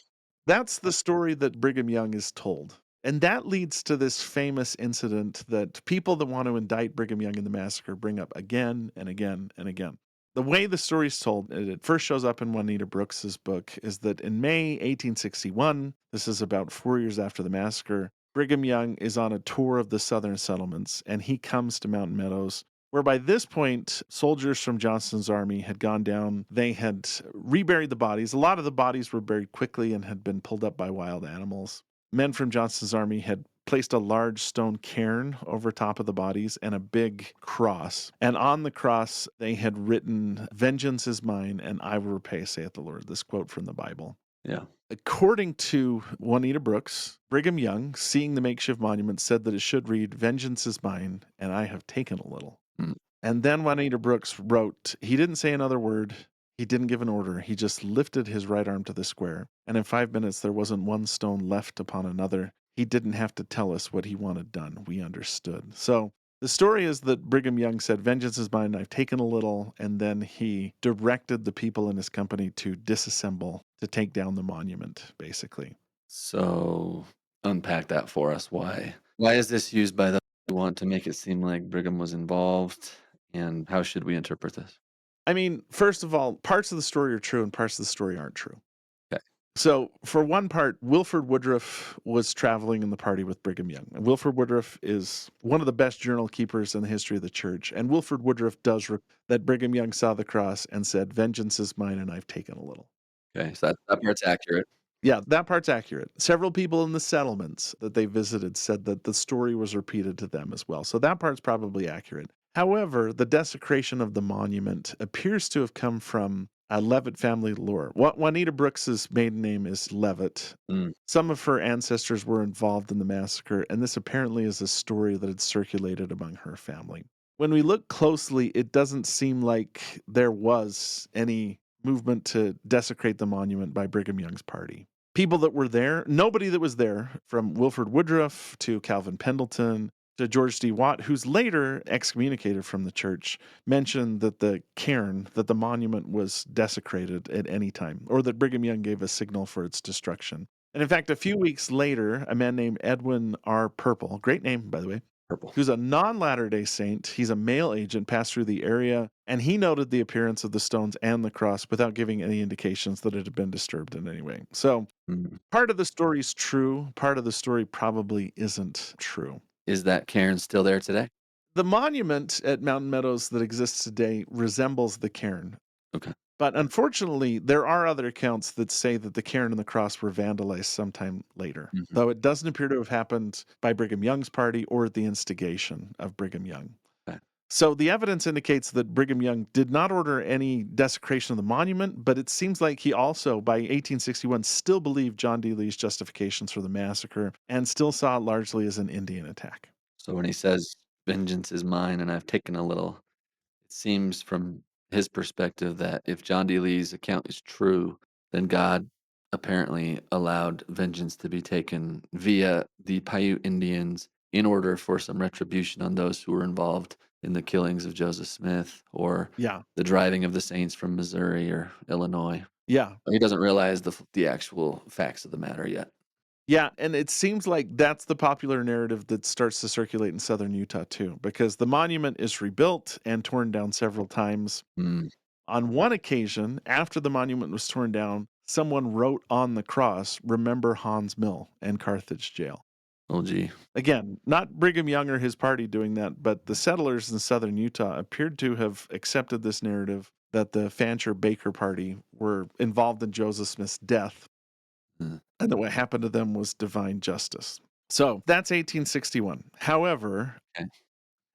That's the story that Brigham Young is told. And that leads to this famous incident that people that want to indict Brigham Young in the massacre bring up again and again and again. The way the story is told, and it first shows up in Juanita Brooks's book, is that in May 1861, this is about 4 years after the massacre, Brigham Young is on a tour of the southern settlements, and he comes to Mountain Meadows, where by this point, soldiers from Johnston's army had gone down. They had reburied the bodies. A lot of the bodies were buried quickly and had been pulled up by wild animals. Men from Johnston's army had placed a large stone cairn over top of the bodies and a big cross. And on the cross, they had written, "Vengeance is mine, and I will repay, saith the Lord." This quote from the Bible. Yeah. According to Juanita Brooks, Brigham Young, seeing the makeshift monument, said that it should read, "Vengeance is mine, and I have taken a little." Mm. And then Juanita Brooks wrote, he didn't say another word. He didn't give an order. He just lifted his right arm to the square. And in 5 minutes, there wasn't one stone left upon another. He didn't have to tell us what he wanted done. We understood. So the story is that Brigham Young said, "Vengeance is mine. I've taken a little." And then he directed the people in his company to disassemble, to take down the monument, basically. So unpack that for us. Why is this used by those who want to make it seem like Brigham was involved? And how should we interpret this? I mean, first of all, parts of the story are true and parts of the story aren't true. Okay. So, for one part, Wilford Woodruff was traveling in the party with Brigham Young. And Wilford Woodruff is one of the best journal keepers in the history of the church. And Wilford Woodruff does that Brigham Young saw the cross and said, "Vengeance is mine, and I've taken a little." Okay. So that part's accurate. Yeah, that part's accurate. Several people in the settlements that they visited said that the story was repeated to them as well. So that part's probably accurate. However, the desecration of the monument appears to have come from a Levitt family lore. Juanita Brooks's maiden name is Levitt. Mm. Some of her ancestors were involved in the massacre, and this apparently is a story that had circulated among her family. When we look closely, it doesn't seem like there was any movement to desecrate the monument by Brigham Young's party. People that were there, nobody that was there, from Wilford Woodruff to Calvin Pendleton to George D. Watt, who's later excommunicated from the church, mentioned that the cairn, that the monument was desecrated at any time, or that Brigham Young gave a signal for its destruction. And in fact, a few weeks later, a man named Edwin R. Purple, great name, by the way, Purple. who's a non-Latter-day Saint. He's a mail agent, passed through the area, and he noted the appearance of the stones and the cross without giving any indications that it had been disturbed in any way. So Mm. part of the story is true. Part of the story probably isn't true. Is that cairn still there today? The monument at Mountain Meadows that exists today resembles the cairn. Okay. But unfortunately, there are other accounts that say that the cairn and the cross were vandalized sometime later, Mhm. though it doesn't appear to have happened by Brigham Young's party or at the instigation of Brigham Young. Okay. So the evidence indicates that Brigham Young did not order any desecration of the monument, but it seems like he also, by 1861, still believed John D. Lee's justifications for the massacre and still saw it largely as an Indian attack. So when he says, "Vengeance is mine, and I've taken a little," it seems from his perspective that if John D. Lee's account is true, then God apparently allowed vengeance to be taken via the Paiute Indians in order for some retribution on those who were involved in the killings of Joseph Smith or Yeah. the driving of the Saints from Missouri or Illinois. Yeah. He doesn't realize the actual facts of the matter yet. Yeah, and it seems like that's the popular narrative that starts to circulate in southern Utah too, because the monument is rebuilt and torn down several times. Mm. On one occasion, after the monument was torn down, someone wrote on the cross, "Remember Hans Mill and Carthage Jail." Oh, gee. Again, not Brigham Young or his party doing that, but the settlers in southern Utah appeared to have accepted this narrative that the Fancher Baker Party were involved in Joseph Smith's death, Hmm. and that what happened to them was divine justice. So that's 1861. However, Okay.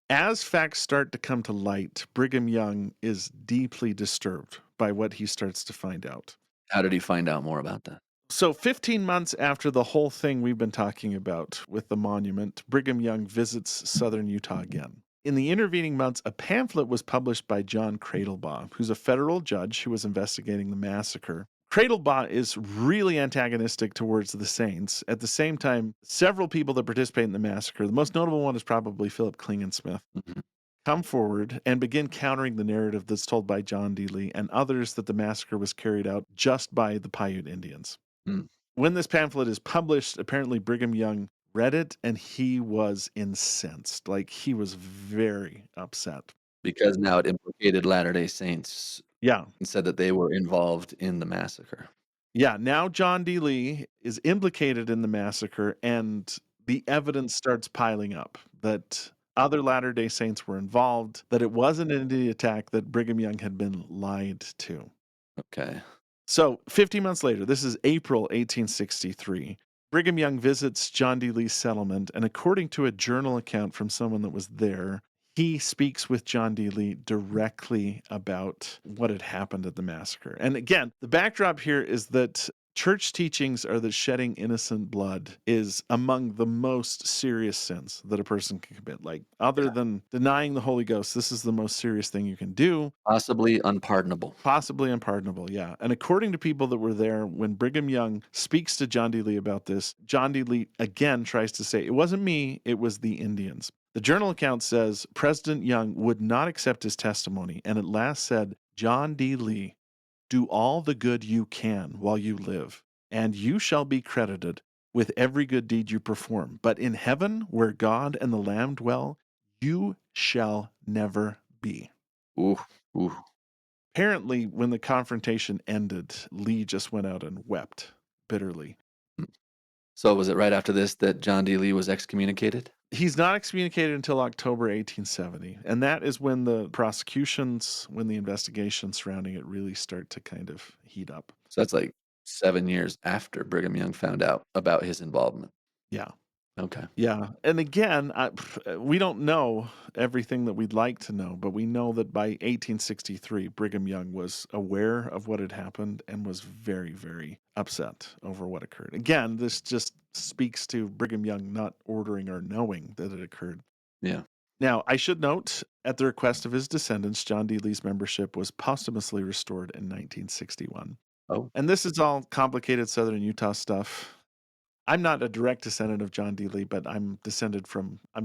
as facts start to come to light, Brigham Young is deeply disturbed by what he starts to find out. How did he find out more about that? So, 15 months after the whole thing we've been talking about with the monument, Brigham Young visits southern Utah again. In the intervening months, a pamphlet was published by John Cradlebaugh, who's a federal judge who was investigating the massacre. Cradlebaugh is really antagonistic towards the Saints. At the same time, several people that participate in the massacre, the most notable one is probably Philip Klingensmith, Mhm. come forward and begin countering the narrative that's told by John D. Lee and others that the massacre was carried out just by the Paiute Indians. Mm. When this pamphlet is published, apparently Brigham Young read it and he was incensed. Like he was very upset. Because now it implicated Latter-day Saints Yeah. and said that they were involved in the massacre. Yeah. Now John D. Lee is implicated in the massacre and the evidence starts piling up that other Latter day Saints were involved, that it wasn't an Indian attack, that Brigham Young had been lied to. Okay. So, 50 months later, this is April 1863, Brigham Young visits John D. Lee's settlement, and according to a journal account from someone that was there, he speaks with John D. Lee directly about what had happened at the massacre. And again, the backdrop here is that church teachings are that shedding innocent blood is among the most serious sins that a person can commit. Like, other Yeah. than denying the Holy Ghost, this is the most serious thing you can do. Possibly unpardonable. Possibly unpardonable, yeah. And according to people that were there, when Brigham Young speaks to John D. Lee about this, John D. Lee again tries to say, it wasn't me, it was the Indians. The journal account says President Young would not accept his testimony and at last said, John D. Lee, do all the good you can while you live, and you shall be credited with every good deed you perform. But in heaven, where God and the Lamb dwell, you shall never be. Ooh, ooh. Apparently, when the confrontation ended, Lee just went out and wept bitterly. So was it right after this that John D. Lee was excommunicated? He's not excommunicated until October 1870, and that is when the prosecutions, when the investigations surrounding it really start to kind of heat up. So that's like 7 years after Brigham Young found out about his involvement. Yeah. Okay. Yeah. And again, we don't know everything that we'd like to know, but we know that by 1863, Brigham Young was aware of what had happened and was very, very upset over what occurred. Again, this just speaks to Brigham Young not ordering or knowing that it occurred. Yeah. Now, I should note, at the request of his descendants, John D. Lee's membership was posthumously restored in 1961. Oh, And this is all complicated Southern Utah stuff. I'm not a direct descendant of John D. Lee, but I'm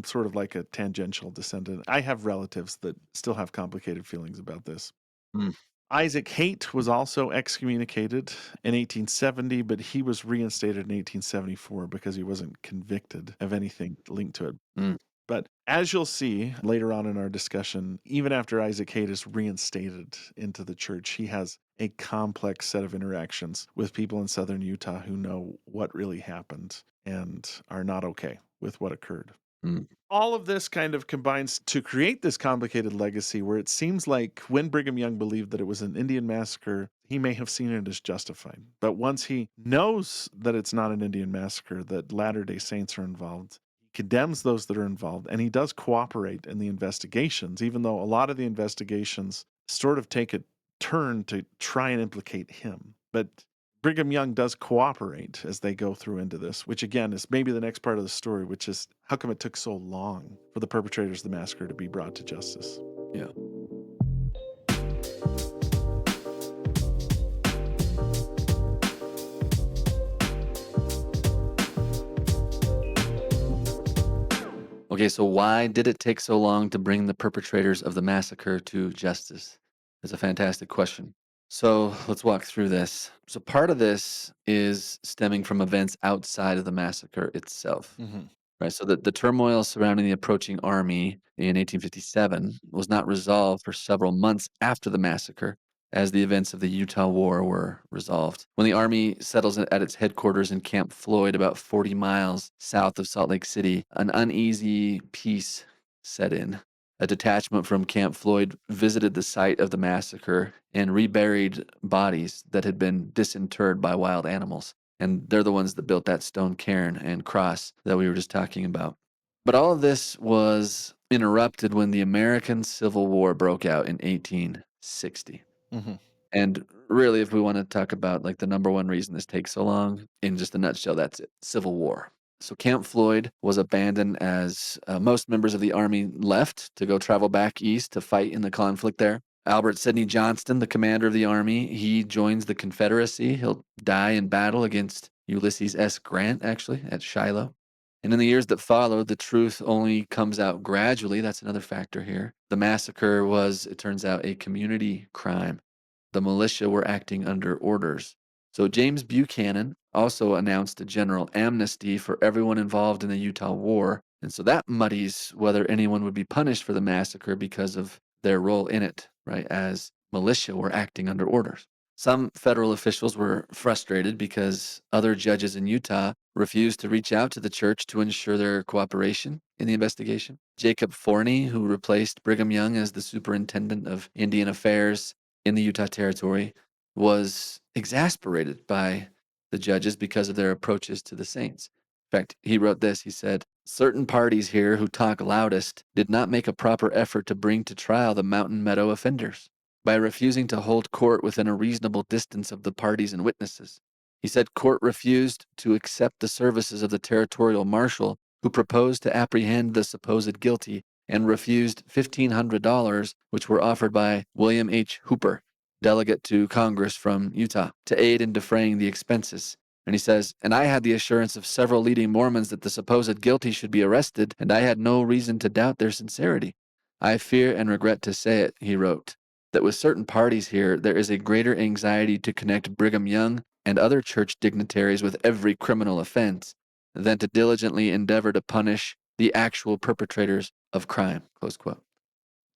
sort of like a tangential descendant. I have relatives that still have complicated feelings about this. mm, Isaac Haight was also excommunicated in 1870, but he was reinstated in 1874 because he wasn't convicted of anything linked to it. mm. But as you'll see later on in our discussion, even after Isaac Haight is reinstated into the church, he has a complex set of interactions with people in southern Utah who know what really happened and are not okay with what occurred. Mm. All of this kind of combines to create this complicated legacy where it seems like when Brigham Young believed that it was an Indian massacre, he may have seen it as justified. But once he knows that it's not an Indian massacre, that Latter-day Saints are involved, condemns those that are involved, and he does cooperate in the investigations, even though a lot of the investigations sort of take a turn to try and implicate him. But Brigham Young does cooperate as they go through into this, which again is maybe the next part of the story, which is how come it took so long for the perpetrators of the massacre to be brought to justice? Yeah. Okay, so why did it take so long to bring the perpetrators of the massacre to justice? That's a fantastic question. So let's walk through this. So part of this is stemming from events outside of the massacre itself, Mm-hmm. right? So the turmoil surrounding the approaching army in 1857 was not resolved for several months after the massacre. as the events of the Utah War were resolved. When the Army settles at its headquarters in Camp Floyd, about 40 miles south of Salt Lake City, an uneasy peace set in. A detachment from Camp Floyd visited the site of the massacre and reburied bodies that had been disinterred by wild animals. And they're the ones that built that stone cairn and cross that we were just talking about. But all of this was interrupted when the American Civil War broke out in 1860. Mhm. And really, if we want to talk about like the number one reason this takes so long, in just a nutshell, that's it: Civil War. So Camp Floyd was abandoned as most members of the Army left to go travel back east to fight in the conflict there. Albert Sidney Johnston, the commander of the Army, he joins the Confederacy. He'll die in battle against Ulysses S. Grant, actually, at Shiloh. And in the years that follow, the truth only comes out gradually. That's another factor here. The massacre was, it turns out, a community crime. The militia were acting under orders. So James Buchanan also announced a general amnesty for everyone involved in the Utah War. And so that muddies whether anyone would be punished for the massacre because of their role in it, right? As militia were acting under orders. Some federal officials were frustrated because other judges in Utah refused to reach out to the church to ensure their cooperation in the investigation. Jacob Forney, who replaced Brigham Young as the superintendent of Indian Affairs in the Utah Territory, was exasperated by the judges because of their approaches to the saints. In fact, he wrote this. He said, "Certain parties here who talk loudest did not make a proper effort to bring to trial the Mountain Meadow offenders by refusing to hold court within a reasonable distance of the parties and witnesses." He said court refused to accept the services of the territorial marshal who proposed to apprehend the supposed guilty and refused $1,500, which were offered by William H. Hooper, delegate to Congress from Utah, to aid in defraying the expenses. And he says, "And I had the assurance of several leading Mormons that the supposed guilty should be arrested, and I had no reason to doubt their sincerity. I fear and regret to say it," he wrote, "that with certain parties here there is a greater anxiety to connect Brigham Young and other church dignitaries with every criminal offense than to diligently endeavor to punish the actual perpetrators of crime." Close quote.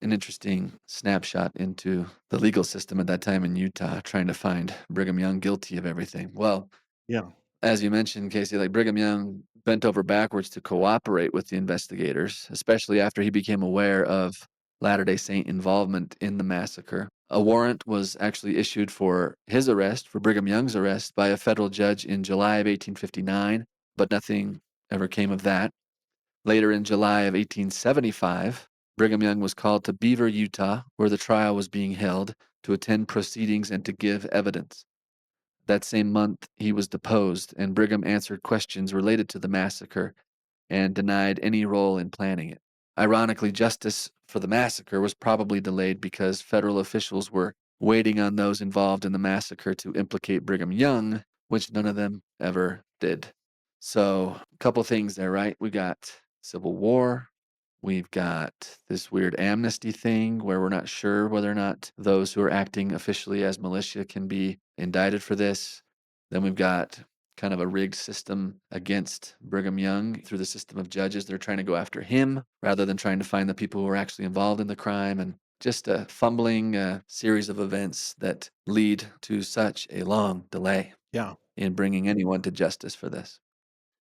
An interesting snapshot into the legal system at that time in Utah, trying to find Brigham Young guilty of everything. Well, Yeah. as you mentioned, Casey, like Brigham Young bent over backwards to cooperate with the investigators, especially after he became aware of Latter-day Saint involvement in the massacre. A warrant was actually issued for his arrest, for Brigham Young's arrest, by a federal judge in July of 1859, but nothing ever came of that. Later in July of 1875, Brigham Young was called to Beaver, Utah, where the trial was being held, to attend proceedings and to give evidence. That same month, he was deposed, and Brigham answered questions related to the massacre and denied any role in planning it. Ironically, justice for the massacre was probably delayed because federal officials were waiting on those involved in the massacre to implicate Brigham Young, which none of them ever did. So, a couple things there, right? We got Civil War. We've got this weird amnesty thing where we're not sure whether or not those who are acting officially as militia can be indicted for this. Then we've got kind of a rigged system against Brigham Young through the system of judges. They're trying to go after him rather than trying to find the people who are actually involved in the crime, and just a fumbling series of events that lead to such a long delay Yeah. in bringing anyone to justice for this.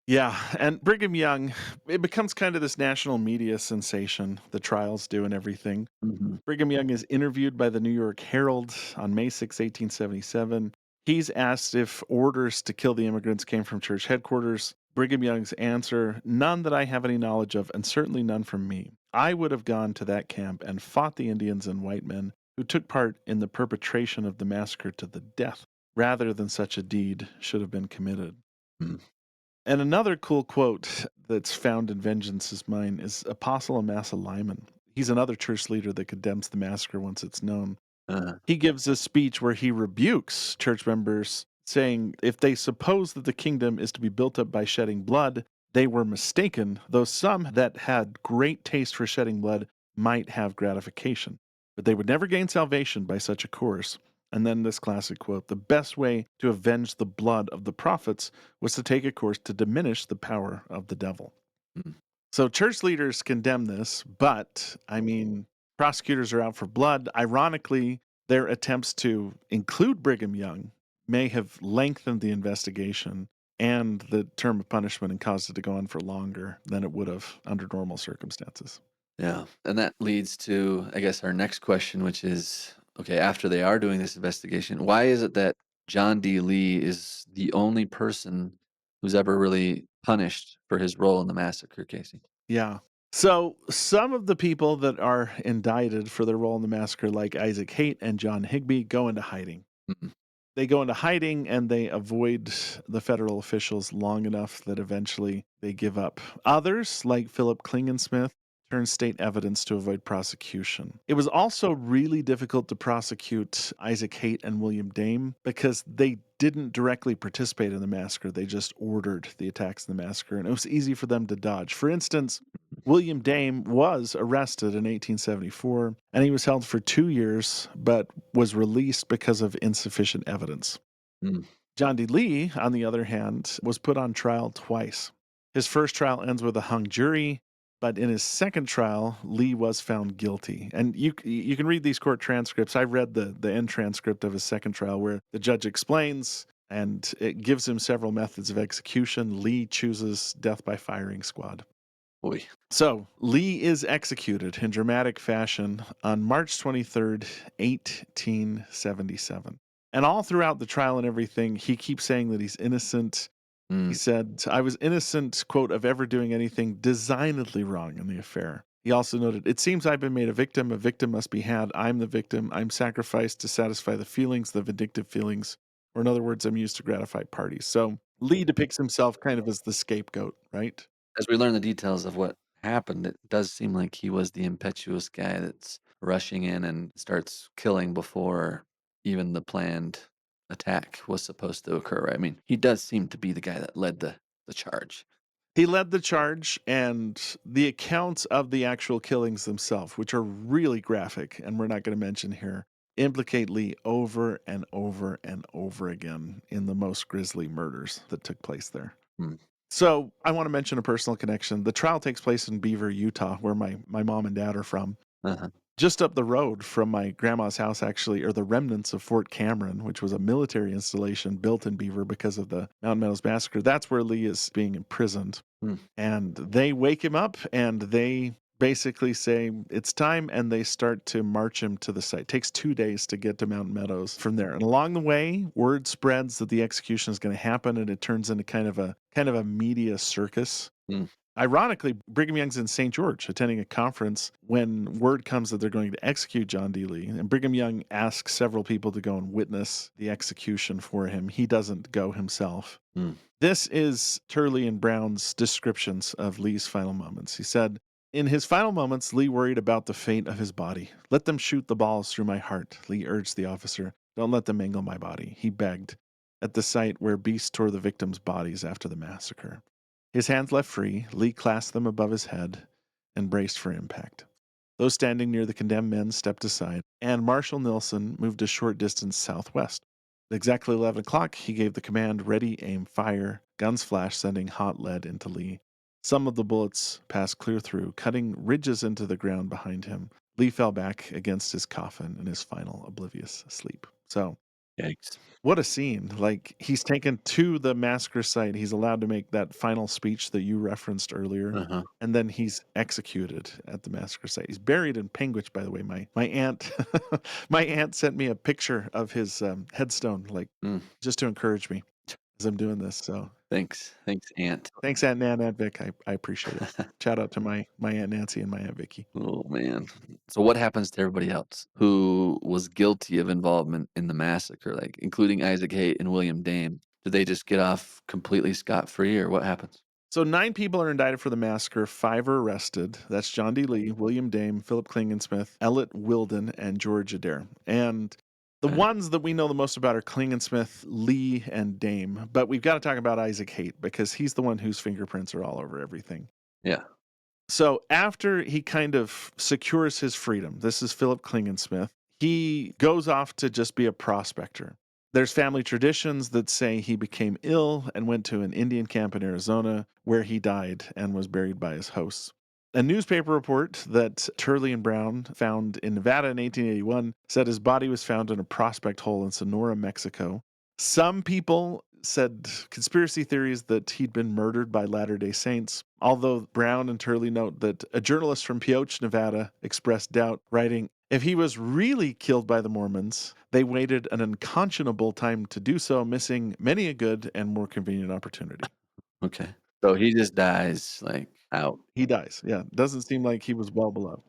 Yeah, and Brigham Young, it becomes kind of this national media sensation, the trials do and everything. Mhm. Brigham Young is interviewed by the New York Herald on May 6, 1877. He's asked if orders to kill the immigrants came from church headquarters. Brigham Young's answer, "None that I have any knowledge of, and certainly none from me. I would have gone to that camp and fought the Indians and white men who took part in the perpetration of the massacre to the death, rather than such a deed should have been committed." Mm. And another cool quote that's found in Vengeance's Mine is Apostle Amasa Lyman. He's another church leader that condemns the massacre once it's known. Uh, He gives a speech where he rebukes church members, saying if they suppose that the kingdom is to be built up by shedding blood, they were mistaken, though some that had great taste for shedding blood might have gratification. But they would never gain salvation by such a course. And then this classic quote, "The best way to avenge the blood of the prophets was to take a course to diminish the power of the devil." mm. So church leaders condemn this, but I mean, prosecutors are out for blood. Ironically, Their attempts to include Brigham Young may have lengthened the investigation and the term of punishment and caused it to go on for longer than it would have under normal circumstances. Yeah. And that leads to, I guess, our next question, which is okay, after they are doing this investigation, why is it that John D. Lee is the only person who's ever really punished for his role in the massacre, Casey? Yeah. So some of the people that are indicted for their role in the massacre, like Isaac Haight and John Higbee, go into hiding. Mm. They go into hiding and they avoid the federal officials long enough that eventually they give up. Others, like Philip Klingensmith, turn state evidence to avoid prosecution. It was also really difficult to prosecute Isaac Haight and William Dame because they didn't directly participate in the massacre. They just ordered the attacks in the massacre, and it was easy for them to dodge. For instance, William Dame was arrested in 1874, and he was held for 2 years, but was released because of insufficient evidence. Mm. John D. Lee, on the other hand, was put on trial twice. His first trial ends with a hung jury, but in his second trial, Lee was found guilty. And you can read these court transcripts. I've read the end transcript of his second trial where the judge explains and it gives him several methods of execution. Lee chooses death by firing squad. Boy. So Lee is executed in dramatic fashion on March 23rd, 1877. And all throughout the trial and everything, he keeps saying that he's innocent. He Mm. said, I was innocent, quote, of ever doing anything designedly wrong in the affair. He also noted, it seems I've been made a victim must be had. I'm the victim. I'm sacrificed to satisfy the feelings, the vindictive feelings. Or in other words, I'm used to gratify parties. So Lee depicts himself kind of as the scapegoat, right? As we learn the details of what happened, it does seem like he was the impetuous guy that's rushing in and starts killing before even the planned attack was supposed to occur, right? I mean, he does seem to be the guy that led the charge. He led the charge, and the accounts of the actual killings themselves, which are really graphic, and we're not going to mention here, implicate Lee over and over and over again in the most grisly murders that took place there. Hmm. So I want to mention a personal connection. The trial takes place in Beaver, Utah, where my mom and dad are from. Uh-huh. Just up the road from my grandma's house, actually, are the remnants of Fort Cameron, which was a military installation built in Beaver because of the Mountain Meadows Massacre. That's where Lee is being imprisoned. Hmm. And they wake him up and they basically say, it's time. And they start to march him to the site. It takes 2 days to get to Mountain Meadows from there. And along the way, word spreads that the execution is going to happen. And it turns into kind of a media circus. Hmm. Ironically, Brigham Young's in St. George attending a conference when word comes that they're going to execute John D. Lee. And Brigham Young asks several people to go and witness the execution for him. He doesn't go himself. Hmm. This is Turley and Brown's descriptions of Lee's final moments. He said, in his final moments, Lee worried about the fate of his body. Let them shoot the balls through my heart, Lee urged the officer. Don't let them mangle my body, he begged, at the site where beasts tore the victims' bodies after the massacre. His hands left free, Lee clasped them above his head and braced for impact. Those standing near the condemned men stepped aside, and Marshal Nilsson moved a short distance southwest. At exactly 11 o'clock, he gave the command, ready, aim, fire. Guns flashed, sending hot lead into Lee. Some of the bullets passed clear through, cutting ridges into the ground behind him. Lee fell back against his coffin in his final oblivious sleep. So, Yikes. what a scene. Like, he's taken to the massacre site. He's allowed to make that final speech that you referenced earlier. Uh-huh. And then he's executed at the massacre site. He's buried in Penguich, by the way. My aunt, my aunt sent me a picture of his headstone, like Mm. just to encourage me as I'm doing this. So Thanks. Thanks, Aunt. thanks, Aunt Nan, Aunt Vic. I appreciate it. Shout out to my Aunt Nancy and my Aunt Vicky. Oh, man. So what happens to everybody else who was guilty of involvement in the massacre, like including Isaac Haight and William Dame? Did they just get off completely scot-free, or what happens? So 9 people are indicted for the massacre. 5 are arrested. That's John D. Lee, William Dame, Philip Klingensmith, Elliot Wilden, and George Adair. And the Okay. ones that we know the most about are Klingensmith, Lee, and Dame. But we've got to talk about Isaac Haight because he's the one whose fingerprints are all over everything. Yeah. So after he kind of secures his freedom, this is Philip Klingensmith, he goes off to just be a prospector. There's family traditions that say he became ill and went to an Indian camp in Arizona where he died and was buried by his hosts. A newspaper report that Turley and Brown found in Nevada in 1881 said his body was found in a prospect hole in Sonora, Mexico. Some people said conspiracy theories that he'd been murdered by Latter-day Saints, although Brown and Turley note that a journalist from Pioche, Nevada, expressed doubt, writing, "If he was really killed by the Mormons, they waited an unconscionable time to do so, missing many a good and more convenient opportunity." Okay. So he just dies, like, out. He dies, yeah. Doesn't seem like he was well beloved.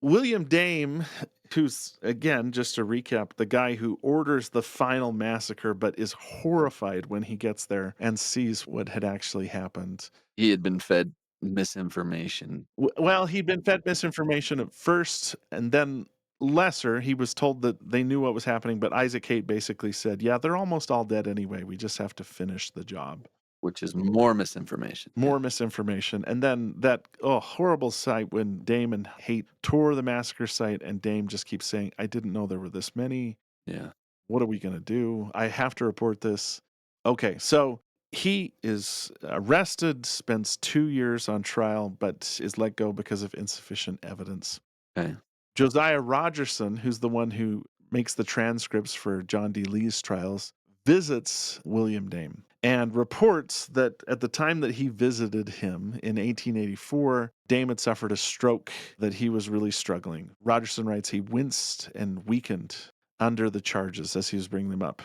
William Dame, who's, again, just to recap, the guy who orders the final massacre but is horrified when he gets there and sees what had actually happened. He had been fed misinformation. Well, he'd been fed misinformation at first, and then lesser. He was told that they knew what was happening, but Isaac Haight basically said, "Yeah, they're almost all dead anyway. We just have to finish the job." Which is more misinformation. More misinformation. And then that horrible sight when Dame and Haight tore the massacre site, and Dame just keeps saying, "I didn't know there were this many. Yeah. What are we going to do? I have to report this." Okay, so he is arrested, spends 2 years on trial, but is let go because of insufficient evidence. Okay. Josiah Rogerson, who's the one who makes the transcripts for John D. Lee's trials, visits William Dame and reports that at the time that he visited him in 1884, Dame had suffered a stroke, that he was really struggling. Rogerson writes he winced and weakened under the charges as he was bringing them up.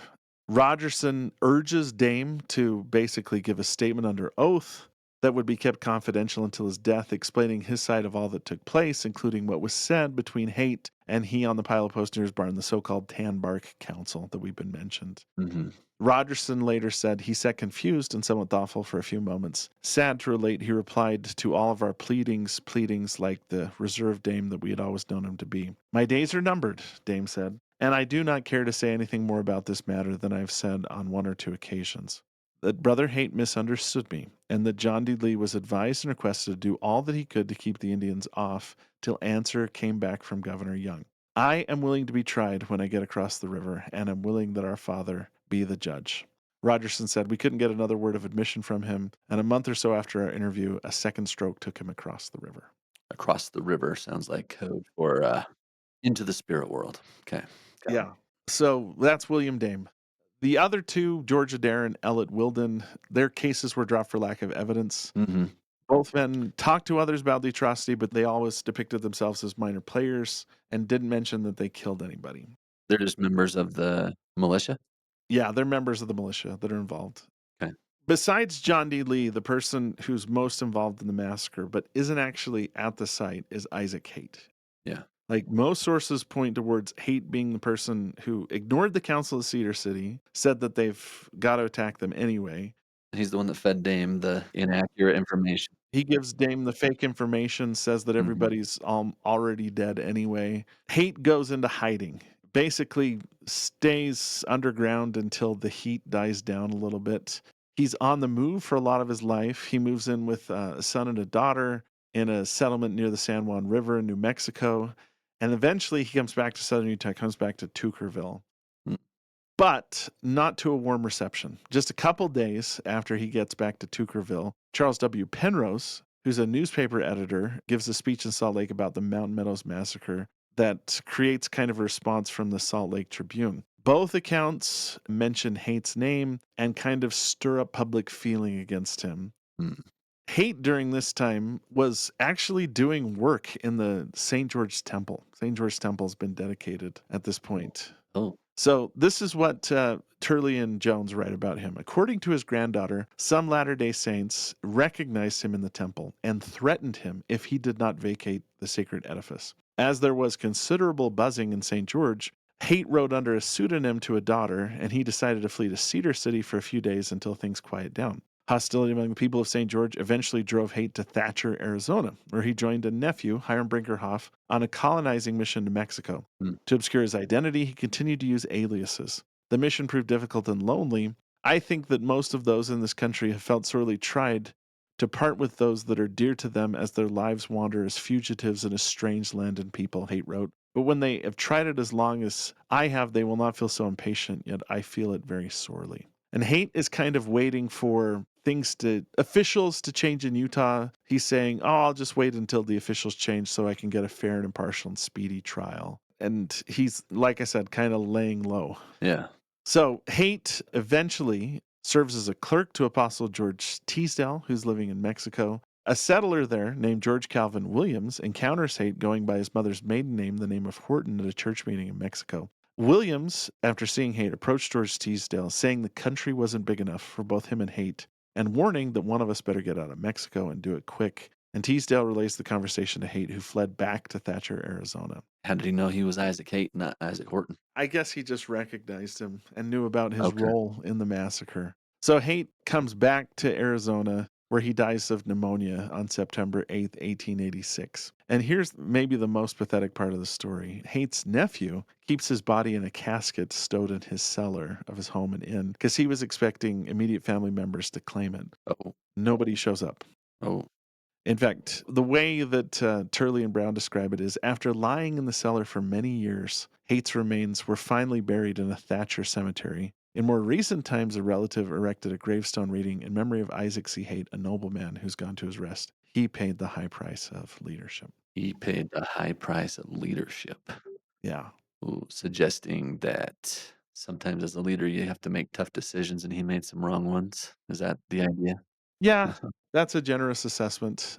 Rogerson urges Dame to basically give a statement under oath that would be kept confidential until his death, explaining his side of all that took place, including what was said between Haight and he on the pile of posts near his barn, the so-called Tan Bark Council that we've been mentioned. Mm-hmm. Rogerson later said he sat confused and somewhat thoughtful for a few moments. Sad to relate, he replied to all of our pleadings like the reserved Dame that we had always known him to be. "My days are numbered," Dame said, "and I do not care to say anything more about this matter than I have said on one or two occasions. That Brother Haight misunderstood me, and that John D. Lee was advised and requested to do all that he could to keep the Indians off till answer came back from Governor Young. I am willing to be tried when I get across the river, and am willing that our Father be the judge." Rogerson said we couldn't get another word of admission from him, and a month or so after our interview, a second stroke took him across the river. Across the river sounds like code for into the spirit world. Okay. Got it. Yeah. So that's William Dame. The other two, George Adair and Elliot Wilden, their cases were dropped for lack of evidence. Mm-hmm. Both men talked to others about the atrocity, but they always depicted themselves as minor players and didn't mention that they killed anybody. They're just members of the militia? Yeah, they're members of the militia that are involved. Okay. Besides John D. Lee, the person who's most involved in the massacre but isn't actually at the site is Isaac Haight. Yeah. Like, most sources point towards Haight being the person who ignored the council of Cedar City, said that they've got to attack them anyway. He's the one that fed Dame the inaccurate information. He gives Dame the fake information, says that Mhm. everybody's already dead anyway. Haight goes into hiding, basically stays underground until the heat dies down a little bit. He's on the move for a lot of his life. He moves in with a son and a daughter in a settlement near the San Juan River in New Mexico. And eventually he comes back to southern Utah, comes back to Tuckerville. Mm. But not to a warm reception. Just a couple days after he gets back to Tuckerville, Charles W. Penrose, who's a newspaper editor, gives a speech in Salt Lake about the Mountain Meadows Massacre that creates kind of a response from the Salt Lake Tribune. Both accounts mention Haight's name and kind of stir up public feeling against him. Mm. Haight during this time was actually doing work in the St. George Temple. St. George Temple has been dedicated at this point. Oh. So this is what Turley and Jones write about him. According to his granddaughter, some Latter-day Saints recognized him in the temple and threatened him if he did not vacate the sacred edifice. As there was considerable buzzing in St. George, Haight wrote under a pseudonym to a daughter, and he decided to flee to Cedar City for a few days until things quiet down. Hostility among the people of St. George eventually drove Haight to Thatcher, Arizona, where he joined a nephew, Hiram Brinkerhoff, on a colonizing mission to Mexico. To obscure his identity, he continued to use aliases. The mission proved difficult and lonely. I think that most of those in this country have felt sorely tried to part with those that are dear to them as their lives wander as fugitives in a strange land and people, Haight wrote. But when they have tried it as long as I have, they will not feel so impatient, yet I feel it very sorely. And Haight is kind of waiting for officials to change in Utah. He's saying, "Oh, I'll just wait until the officials change so I can get a fair and impartial and speedy trial." And he's, like I said, kind of laying low. Yeah. So Haight eventually serves as a clerk to Apostle George Teasdale, who's living in Mexico. A settler there named George Calvin Williams encounters Haight going by his mother's maiden name, the name of Horton, at a church meeting in Mexico. Williams, after seeing Haight, approached George Teasdale, saying the country wasn't big enough for both him and Haight, and warning that one of us better get out of Mexico and do it quick. And Teasdale relays the conversation to Haight, who fled back to Thatcher, Arizona. How did he know he was Isaac Haight, not Isaac Horton? I guess he just recognized him and knew about his Okay. role in the massacre. So Haight comes back to Arizona, where he dies of pneumonia on September 8th, 1886. And here's maybe the most pathetic part of the story. Haight's nephew keeps his body in a casket stowed in his cellar of his home and inn because he was expecting immediate family members to claim it. Oh. Nobody shows up. Oh. In fact, the way that Turley and Brown describe it is after lying in the cellar for many years, Haight's remains were finally buried in a Thatcher cemetery. In more recent times, a relative erected a gravestone reading in memory of Isaac C. Haight, a nobleman who's gone to his rest. He paid the high price of leadership. He paid the high price of leadership. Yeah. Ooh, suggesting that sometimes as a leader, you have to make tough decisions, and he made some wrong ones. Is that the idea? Yeah, that's a generous assessment.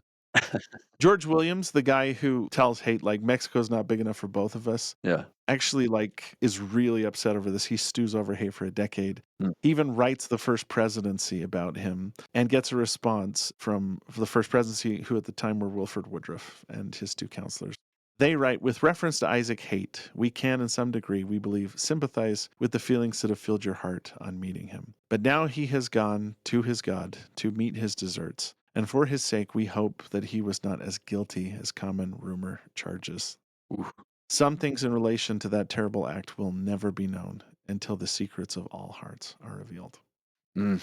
George Williams, the guy who tells Haight, like, Mexico's not big enough for both of us, Yeah. actually, like, is really upset over this. He stews over Haight for a decade. Mm. He even writes the first presidency about him and gets a response from the first presidency, who at the time were Wilford Woodruff and his two counselors. They write, with reference to Isaac Haight, we can, in some degree, we believe, sympathize with the feelings that have filled your heart on meeting him. But now he has gone to his God to meet his deserts. And for his sake, we hope that he was not as guilty as common rumor charges. Ooh. Some things in relation to that terrible act will never be known until the secrets of all hearts are revealed. Mm.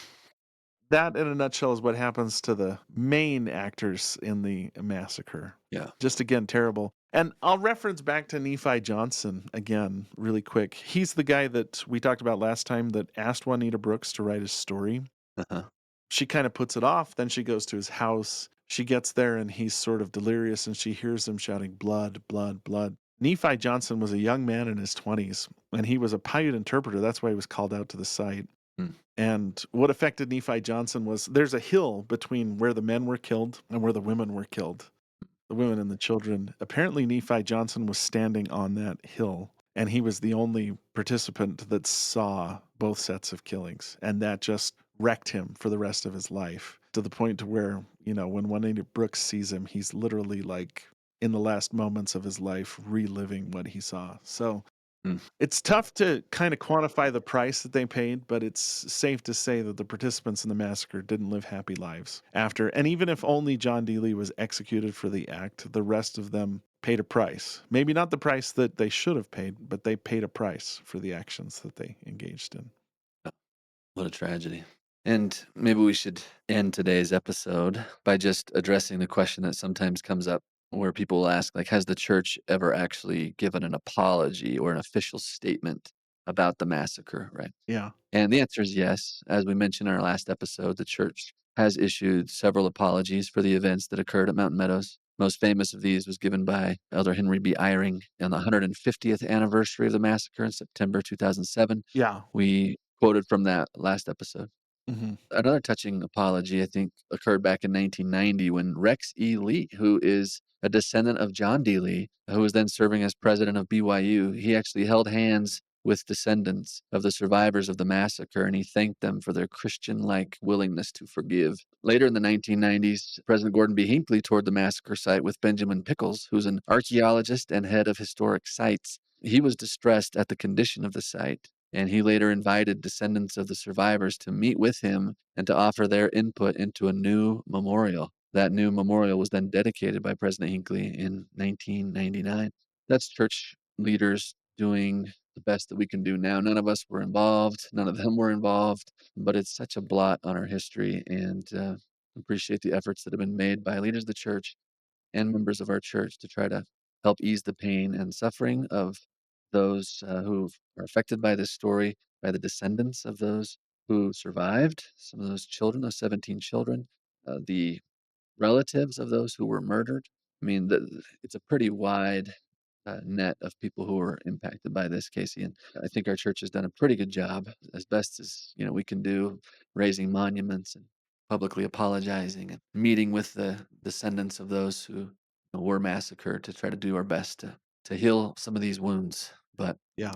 That, in a nutshell, is what happens to the main actors in the massacre. Yeah. Just again, terrible. And I'll reference back to Nephi Johnson again, really quick. He's the guy that we talked about last time that asked Juanita Brooks to write his story. Uh-huh. She kind of puts it off. Then she goes to his house. She gets there and he's sort of delirious and she hears him shouting, blood, blood, blood. Nephi Johnson was a young man in his 20s and he was a Paiute interpreter. That's why he was called out to the site. Mm. And what affected Nephi Johnson was there's a hill between where the men were killed and where the women were killed, the women and the children. Apparently, Nephi Johnson was standing on that hill, and he was the only participant that saw both sets of killings. And that just wrecked him for the rest of his life, to the point to where, you know, when Juanita Brooks sees him, he's literally like in the last moments of his life reliving what he saw. So Mm. it's tough to kind of quantify the price that they paid, but it's safe to say that the participants in the massacre didn't live happy lives after. And even if only John D. Lee was executed for the act, the rest of them paid a price. Maybe not the price that they should have paid, but they paid a price for the actions that they engaged in. What a tragedy. And maybe we should end today's episode by just addressing the question that sometimes comes up where people will ask, like, has the church ever actually given an apology or an official statement about the massacre, right? Yeah. And the answer is yes. As we mentioned in our last episode, the church has issued several apologies for the events that occurred at Mountain Meadows. Most famous of these was given by Elder Henry B. Eyring on the 150th anniversary of the massacre in September 2007. Yeah. We quoted from that last episode. Hmm. Another touching apology, I think, occurred back in 1990 when Rex E. Lee, who is a descendant of John D. Lee, who was then serving as president of BYU, he actually held hands with descendants of the survivors of the massacre, and he thanked them for their Christian-like willingness to forgive. Later in the 1990s, President Gordon B. Hinckley toured the massacre site with Benjamin Pickles, who's an archaeologist and head of historic sites. He was distressed at the condition of the site, and he later invited descendants of the survivors to meet with him and to offer their input into a new memorial. That new memorial was then dedicated by President Hinckley in 1999. That's church leaders doing the best that we can do now. None of us were involved. None of them were involved, but it's such a blot on our history, and appreciate the efforts that have been made by leaders of the church and members of our church to try to help ease the pain and suffering of those who are affected by this story, by the descendants of those who survived, some of those children, those 17 children, the relatives of those who were murdered. I mean, it's a pretty wide net of people who were impacted by this, Casey. And I think our church has done a pretty good job, as best as we can do, raising monuments and publicly apologizing and meeting with the descendants of those who were massacred to try to do our best to heal some of these wounds. But Yeah.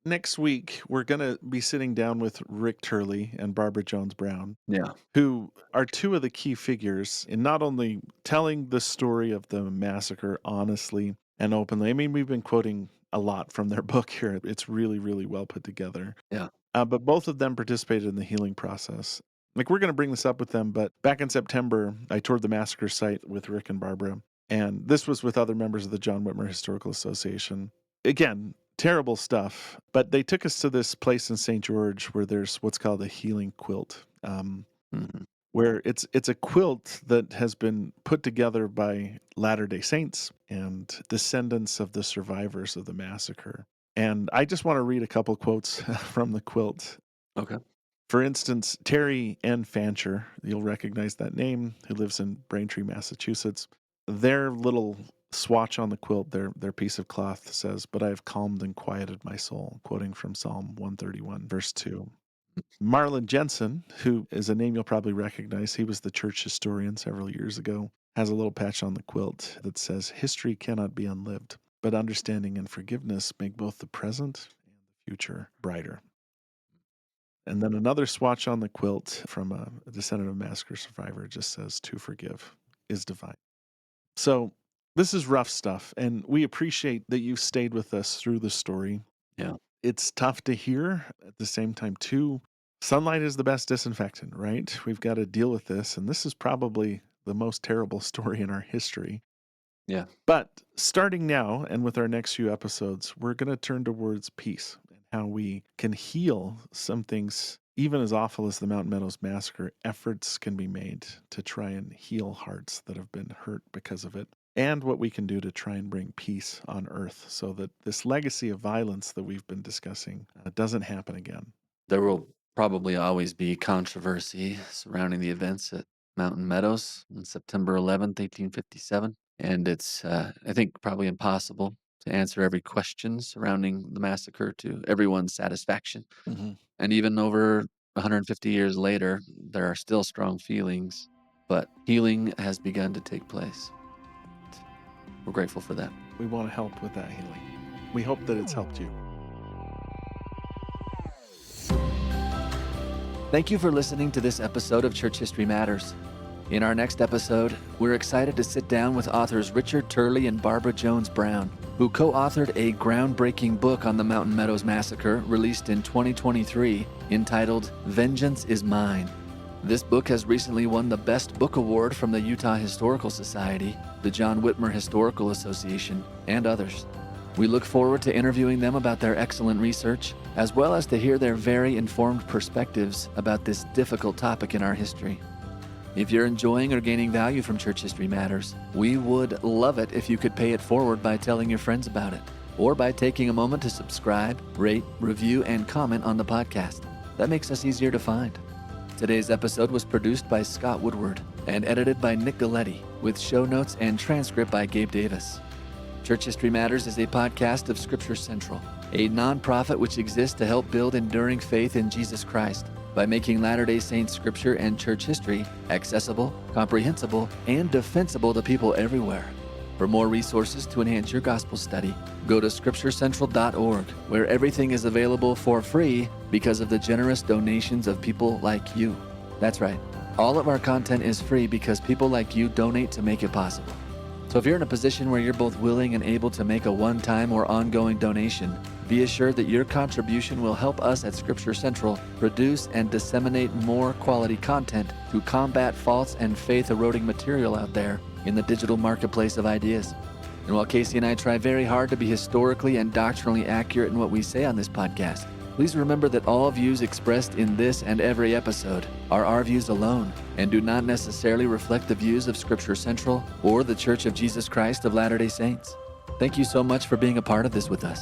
Next week, we're going to be sitting down with Rick Turley and Barbara Jones Brown, yeah, who are two of the key figures in not only telling the story of the massacre honestly and openly. I mean, we've been quoting a lot from their book here. It's really, really well put together. yeah, But both of them participated in the healing process. Like, we're going to bring this up with them, but back in September, I toured the massacre site with Rick and Barbara, and this was with other members of the John Whitmer Historical Association. Again, terrible stuff, but they took us to this place in St. George where there's what's called a healing quilt, mhm, where it's a quilt that has been put together by Latter-day Saints and descendants of the survivors of the massacre. And I just want to read a couple quotes from the quilt. okay, For instance, Terry N. Fancher, you'll recognize that name, who lives in Braintree, Massachusetts. Their little swatch on the quilt, their piece of cloth says, "But I have calmed and quieted my soul," quoting from Psalm 131, verse 2. Marlon Jensen, who is a name you'll probably recognize, he was the church historian several years ago, has a little patch on the quilt that says, "History cannot be unlived, but understanding and forgiveness make both the present and the future brighter." And then another swatch on the quilt from a descendant of a massacre survivor just says, "To forgive is divine." So this is rough stuff, and we appreciate that you stayed with us through the story. yeah, It's tough to hear at the same time, too. Sunlight is the best disinfectant, right? We've got to deal with this, and this is probably the most terrible story in our history. yeah. But starting now, and with our next few episodes, we're going to turn towards peace and how we can heal some things, even as awful as the Mountain Meadows Massacre. Efforts can be made to try and heal hearts that have been hurt because of it, and what we can do to try and bring peace on earth so that this legacy of violence that we've been discussing doesn't happen again. There will probably always be controversy surrounding the events at Mountain Meadows on September 11th, 1857. And it's, I think, probably impossible to answer every question surrounding the massacre to everyone's satisfaction. Mhm. And even over 150 years later, there are still strong feelings, but healing has begun to take place. We're grateful for that. We want to help with that healing. We hope that it's helped you. Thank you for listening to this episode of Church History Matters. In our next episode, we're excited to sit down with authors Richard Turley and Barbara Jones Brown, who co-authored a groundbreaking book on the Mountain Meadows Massacre released in 2023 entitled Vengeance is Mine. This book has recently won the Best Book Award from the Utah Historical Society, the John Whitmer Historical Association, and others. We look forward to interviewing them about their excellent research, as well as to hear their very informed perspectives about this difficult topic in our history. If you're enjoying or gaining value from Church History Matters, we would love it if you could pay it forward by telling your friends about it, or by taking a moment to subscribe, rate, review, and comment on the podcast. That makes us easier to find. Today's episode was produced by Scott Woodward and edited by Nick Galletti, with show notes and transcript by Gabe Davis. Church History Matters is a podcast of Scripture Central, a nonprofit which exists to help build enduring faith in Jesus Christ by making Latter-day Saints scripture and church history accessible, comprehensible, and defensible to people everywhere. For more resources to enhance your gospel study, go to scripturecentral.org, where everything is available for free because of the generous donations of people like you. That's right. All of our content is free because people like you donate to make it possible. So if you're in a position where you're both willing and able to make a one-time or ongoing donation, be assured that your contribution will help us at Scripture Central produce and disseminate more quality content to combat false and faith-eroding material out there in the digital marketplace of ideas. And while Casey and I try very hard to be historically and doctrinally accurate in what we say on this podcast, please remember that all views expressed in this and every episode are our views alone and do not necessarily reflect the views of Scripture Central or the Church of Jesus Christ of Latter-day Saints. Thank you so much for being a part of this with us.